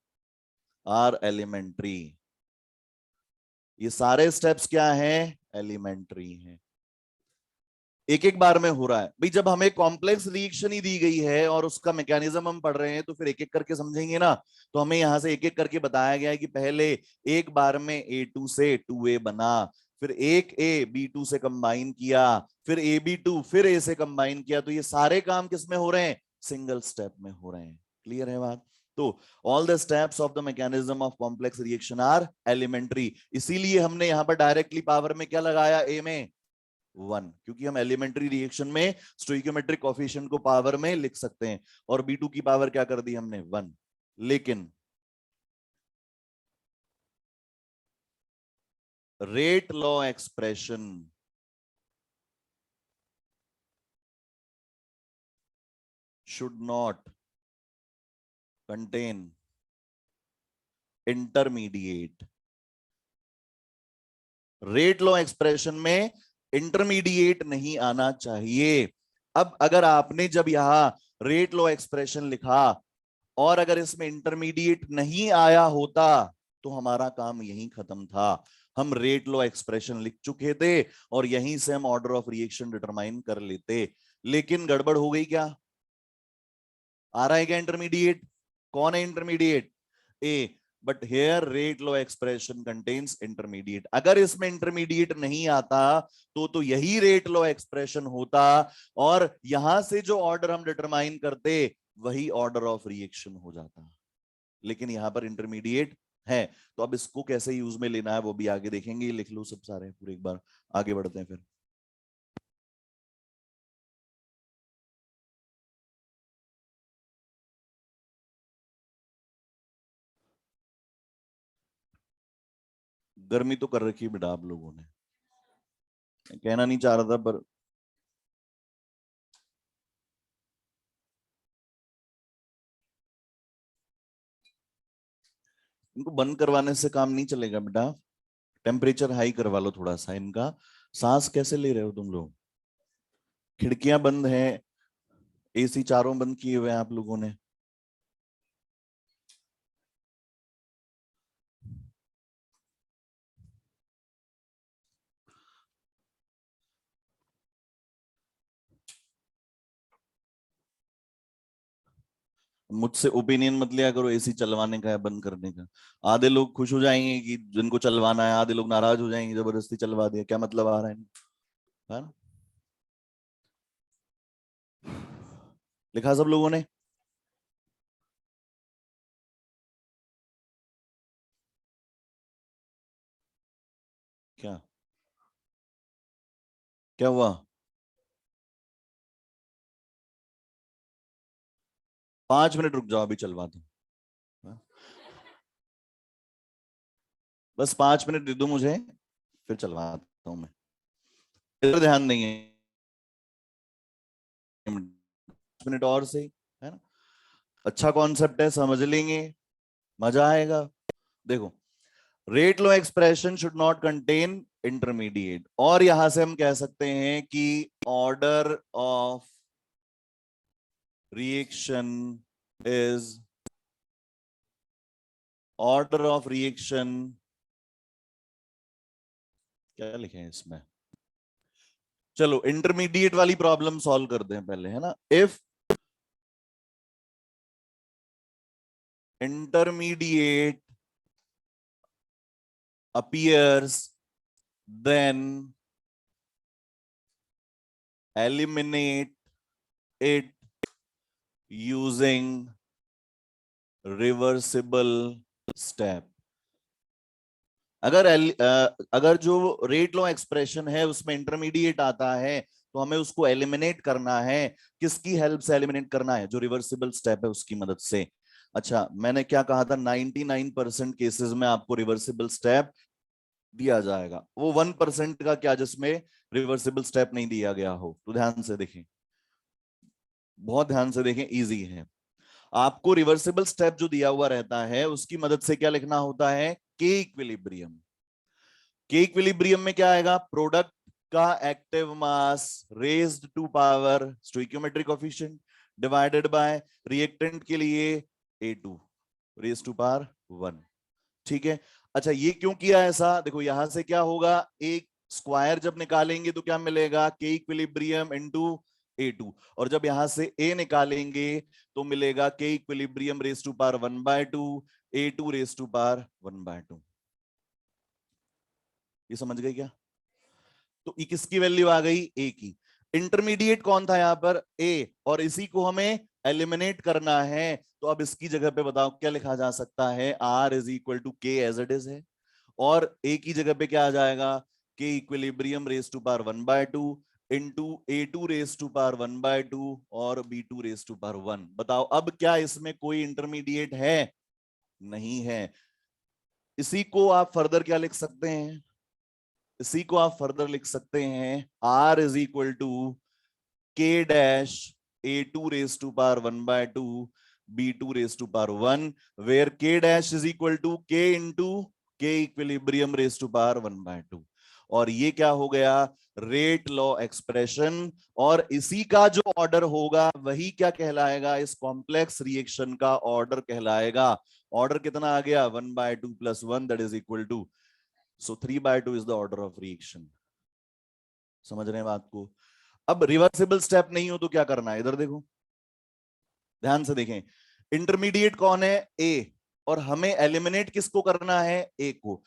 are elementary. ये सारे स्टेप्स क्या हैं, एलिमेंट्री हैं। एक एक बार में हो रहा है भाई। जब हमें कॉम्प्लेक्स रिएक्शन ही दी गई है और उसका मैकेनिज्म हम पढ़ रहे हैं तो फिर एक एक करके समझेंगे ना। तो हमें यहां से एक एक करके बताया गया है कि पहले एक बार में A2 से 2A बना, फिर एक A B2 से कंबाइन किया, फिर AB2 फिर A से कंबाइन किया। तो ये सारे काम किस में हो रहे हैं? सिंगल स्टेप में हो रहे हैं। क्लियर है बात? तो all the steps of the mechanism of complex reaction are elementary. इसीलिए हमने यहां पर डायरेक्टली पावर में क्या लगाया? A में 1, क्योंकि हम एलिमेंट्री रिएक्शन में स्टोइकियोमेट्रिक कोएफिशिएंट को पावर में लिख सकते हैं। और B2 की पावर क्या कर दी हमने? 1। लेकिन rate law expression should not contain intermediate। Rate law expression में इंटरमीडिएट नहीं आना चाहिए। अब अगर आपने जब यहां रेट लॉ एक्सप्रेशन लिखा और अगर इसमें इंटरमीडिएट नहीं आया होता तो हमारा काम यहीं खत्म था। हम रेट लॉ एक्सप्रेशन लिख चुके थे और यहीं से हम ऑर्डर ऑफ रिएक्शन डिटरमाइन कर लेते। लेकिन गड़बड़ हो गई क्या? आ रहा है क्या इंटरमीडिएट? कौन है intermediate? A. But here rate law expression contains intermediate. अगर इसमें इंटरमीडिएट नहीं आता तो यही रेट लॉ एक्सप्रेशन होता और यहां से जो ऑर्डर हम डिटरमाइन करते वही ऑर्डर ऑफ रिएक्शन हो जाता। लेकिन यहां पर इंटरमीडिएट है। तो अब इसको कैसे यूज में लेना है वो भी आगे देखेंगे। लिख लो सब सारे पूरे एक बार, आगे बढ़ते हैं फिर। गर्मी तो कर रखी है बेटा आप लोगों ने, कहना नहीं चाह रहा था पर इनको बंद करवाने से काम नहीं चलेगा बेटा। टेम्परेचर हाई करवा लो थोड़ा सा इनका। सांस कैसे ले रहे हो तुम लोग? खिड़कियां बंद हैं, AC चारों बंद किए हुए हैं आप लोगों ने। मुझसे ओपिनियन मत लिया करो AC चलवाने का या बंद करने का। आधे लोग खुश हो जाएंगे कि जिनको चलवाना है, आधे लोग नाराज हो जाएंगे जबरदस्ती चलवा दिया। क्या मतलब आ रहा है ना? लिखा सब लोगों ने? क्या क्या हुआ? 5 मिनट रुक जाओ, अभी चलवा दो। हाँ? बस 5 मिनट दे दो मुझे, फिर चलवाता हूँ मैं। इधर ध्यान नहीं है। 5 मिनट और से, है ना? अच्छा कॉन्सेप्ट है, समझ लेंगे, मजा आएगा। देखो, rate low expression should not contain intermediate, और यहां से हम कह सकते हैं कि order of reaction is, order of reaction क्या लिखे हैं इसमें? चलो इंटरमीडिएट वाली प्रॉब्लम सॉल्व करते हैं पहले, है ना। If intermediate appears, then eliminate it using reversible step। अगर जो रेट लॉ एक्सप्रेशन है उसमें इंटरमीडिएट आता है तो हमें उसको एलिमिनेट करना है। किसकी हेल्प से एलिमिनेट करना है? जो रिवर्सिबल स्टेप है उसकी मदद से। अच्छा, मैंने क्या कहा था? 99% केसेस में आपको रिवर्सिबल स्टेप दिया जाएगा। वो 1% का क्या जिसमें रिवर्सिबल स्टेप नहीं दिया गया हो? तो ध्यान से देखें, बहुत ध्यान से देखें, इजी है। आपको रिवर्सिबल स्टेप जो दिया हुआ रहता है उसकी मदद से क्या लिखना होता है? के इक्विलिब्रियम। के इक्विलिब्रियम में क्या आएगा? प्रोडक्ट का active mass raised to power stoichiometric coefficient divided by reactant के लिए A2 रेज्ड टू पावर 1। ठीक है। अच्छा, ये क्यों किया ऐसा? देखो यहां से क्या होगा, एक स्क्वायर जब निकालेंगे तो क्या मिलेगा, के इक्विलिब्रियम इनटू A2, और जब यहां से A निकालेंगे तो मिलेगा k equilibrium raise to power 1/2 A2 raise to power 1/2। ये समझ गए क्या? तो ये किसकी वैल्यू आ गई, A की। इंटरमीडिएट कौन था यहां पर, A, और इसी को हमें एलिमिनेट करना है। तो अब इसकी जगह पे बताओ क्या लिखा जा सकता है, R इज इक्वल टू के एज इट इज है, और A की जगह पे क्या आ जाएगा, k equilibrium raise to power 1/2 into A2 raise to power 1/2 और B2 रेज टू पावर 1। बताओ अब क्या इसमें कोई इंटरमीडिएट है, नहीं है। इसी को आप फर्दर क्या लिख सकते हैं, इसी को आप फर्दर लिख सकते हैं, R is equal to k dash A2 raise to power 1/2 B2 raise to power 1, where k dash is equal to k into k equilibrium raise to power 1/2। और ये क्या हो गया, रेट लॉ एक्सप्रेशन। और इसी का जो ऑर्डर होगा वही क्या कहलाएगा, इस कॉम्प्लेक्स रिएक्शन का ऑर्डर कहलाएगा। ऑर्डर कितना आ गया, 1/2 + 1 that is equal to, so 3/2 is the order of reaction. समझ रहे हैं बात को? अब रिवर्सिबल स्टेप नहीं हो तो क्या करना है, इधर देखो, ध्यान से देखें। इंटरमीडिएट कौन है, ए, और हमें एलिमिनेट किसको करना है, ए को।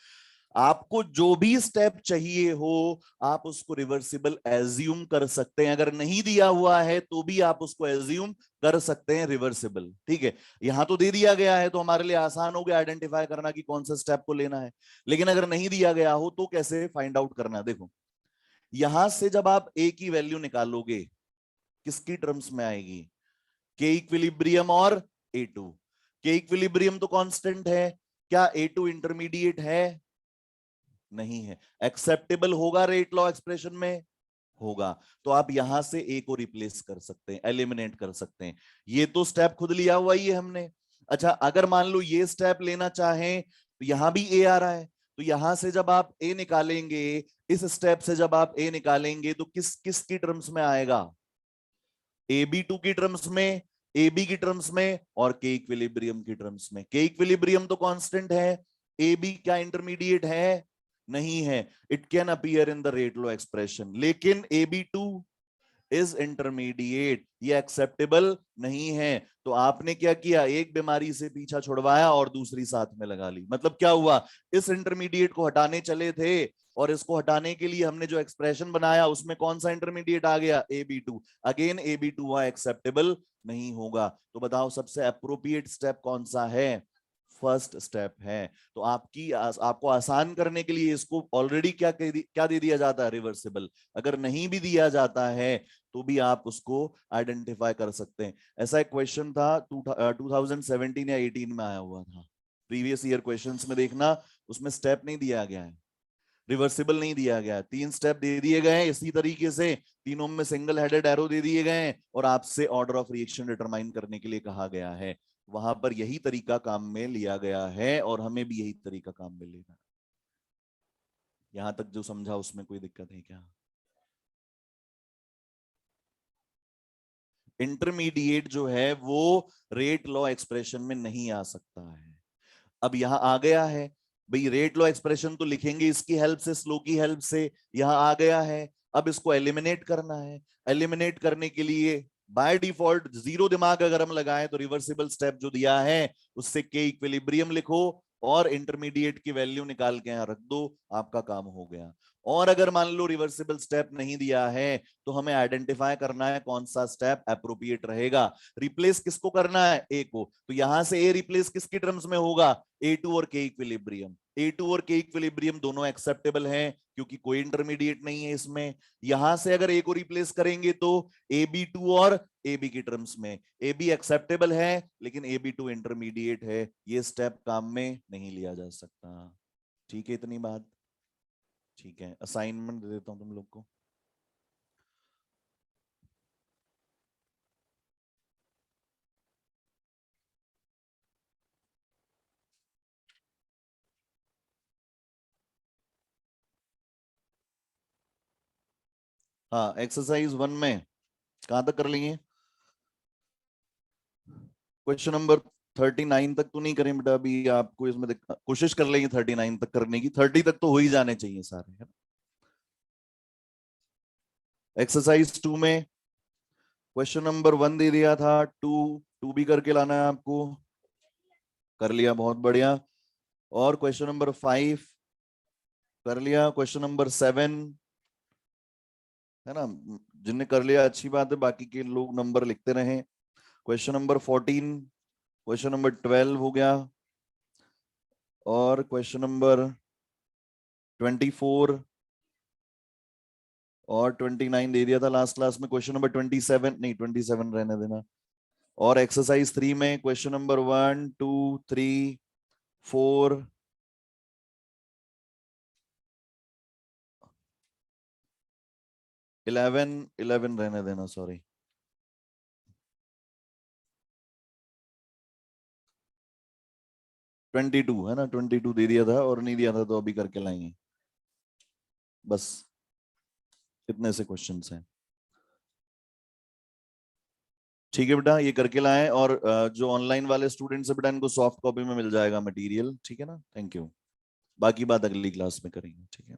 आपको जो भी स्टेप चाहिए हो आप उसको रिवर्सिबल एज्यूम कर सकते हैं, अगर नहीं दिया हुआ है तो भी आप उसको एज्यूम कर सकते हैं रिवर्सिबल। ठीक है, यहां तो दे दिया गया है तो हमारे लिए आसान हो गया आइडेंटिफाई करना कि कौन सा स्टेप को लेना है। लेकिन अगर नहीं दिया गया हो तो कैसे फाइंड आउट करना है, देखो यहां से जब आप ए की वैल्यू निकालोगे किसकी टर्म्स में आएगी, के इक्विलिब्रियम और A2। के इक्विलिब्रियम तो कांस्टेंट है, क्या A2 इंटरमीडिएट है, नहीं है। एक्सेप्टेबल होगा रेट लॉ एक्सप्रेशन में, होगा। तो आप यहां से ए को रिप्लेस कर सकते हैं, एलिमिनेट कर सकते हैं। ये तो स्टेप खुद लिया हुआ ही है हमने। अच्छा अगर मान लो ये स्टेप लेना चाहें तो यहां भी ए आ रहा है, तो यहां से जब आप ए निकालेंगे, इस स्टेप से जब आप ए निकालेंगे तो किस किस की टर्म्स में आएगा, AB2 की टर्म्स में, AB की टर्म्स में, और के इक्विलिब्रियम की टर्म्स में। के इक्विलिब्रियम तो कांस्टेंट है, AB क्या इंटरमीडिएट है, नहीं है। It can appear in the rate law expression, लेकिन AB2 इज इंटरमीडिएट, ये एक्सेप्टेबल नहीं है। तो आपने क्या किया, एक बीमारी से पीछा छुड़वाया और दूसरी साथ में लगा ली। मतलब क्या हुआ, इस इंटरमीडिएट को हटाने चले थे और इसको हटाने के लिए हमने जो एक्सप्रेशन बनाया उसमें कौन सा इंटरमीडिएट आ गया, AB2। अगेन AB2 वहां एक्सेप्टेबल नहीं होगा। तो बताओ सबसे अप्रोप्रिएट स्टेप कौन सा है, फर्स्ट स्टेप है। तो आपको आसान करने के लिए इसको ऑलरेडी क्या दे दिया जाता है, रिवर्सिबल। अगर नहीं भी दिया जाता है तो भी आप उसको आइडेंटिफाई कर सकते हैं। ऐसा एक क्वेश्चन था 2017 या 18 में आया हुआ था, प्रीवियस ईयर क्वेश्चंस में देखना, उसमें स्टेप नहीं दिया गया है, रिवर्सिबल नहीं दिया गया है। 3 स्टेप दे दिए गए हैं इसी तरीके से, तीनों में सिंगल हेडेड एरो दे दिए गए हैं और आपसे ऑर्डर ऑफ रिएक्शन डिटरमाइन करने के लिए कहा गया है। वहां पर यही तरीका काम में लिया गया है और हमें भी यही तरीका काम में लेना है। यहां तक जो समझा उसमें कोई दिक्कत है क्या? इंटरमीडिएट जो है वो रेट लॉ एक्सप्रेशन में नहीं आ सकता है। अब यहां आ गया है, भाई रेट लॉ एक्सप्रेशन तो लिखेंगे इसकी हेल्प से, स्लो की हेल्प से, यहां आ गया है। अब इसको एलिमिनेट करना है, एलिमिनेट करने के लिए बाय डिफॉल्ट जीरो दिमाग अगर हम लगाएं तो रिवर्सिबल स्टेप जो दिया है उससे के इक्विलिब्रियम लिखो और इंटरमीडिएट की वैल्यू निकाल के यहां रख दो, आपका काम हो गया। और अगर मान लो रिवर्सिबल स्टेप नहीं दिया है तो हमें आइडेंटिफाई करना है कौन सा स्टेप अप्रोप्रिएट रहेगा। रिप्लेस किसको करना है, ए को। तो यहां से ए रिप्लेस किसकी टर्म्स में होगा, A2 और के इक्विलिब्रियम। A2 और के इक्विलिब्रियम दोनों एक्सेप्टेबल हैं क्योंकि कोई इंटरमीडिएट नहीं है इसमें। यहां से अगर ए को रिप्लेस करेंगे तो AB2 और AB की टर्म्स में। AB एक्सेप्टेबल है लेकिन AB2 इंटरमीडिएट है, ये स्टेप काम में नहीं लिया जा सकता। ठीक है इतनी बात, ठीक है। असाइनमेंट दे देता हूं तुम लोग को। हाँ एक्सरसाइज 1 में कहां तक कर लेंगे, क्वेश्चन नंबर 39 तक तो नहीं करें बेटा अभी, आपको इसमें कोशिश कर लेंगे 39 तक करने की, 30 तक तो हो ही जाने चाहिए सारे, है ना। एक्सरसाइज 2 में क्वेश्चन नंबर 1 दे दिया था, 2 भी करके लाना है आपको। कर लिया, बहुत बढ़िया। और क्वेश्चन नंबर 5 कर लिया। क्वेश्चन नंबर 7 है ना, जिनने कर लिया अच्छी बात है, बाकी के लोग नंबर लिखते रहे। क्वेश्चन नंबर 14, क्वेश्चन नंबर 12 हो गया, और क्वेश्चन नंबर 24 और 29 दे दिया था लास्ट क्लास में। क्वेश्चन नंबर 27 नहीं, 27 रहने देना। और एक्सरसाइज 3 में क्वेश्चन नंबर 1 2 3 4 11 रहने देना, सॉरी। 22 है ना, 22 दे दिया था, और नहीं दिया था तो अभी करके लाएंगे। बस इतने से क्वेश्चंस हैं। ठीक है बेटा, ये करके लाएं। और जो ऑनलाइन वाले स्टूडेंट्स है बेटा, इनको सॉफ्ट कॉपी में मिल जाएगा मटेरियल, ठीक है ना। Thank you. बाकी बात अगली क्लास में करेंगे, ठीक है।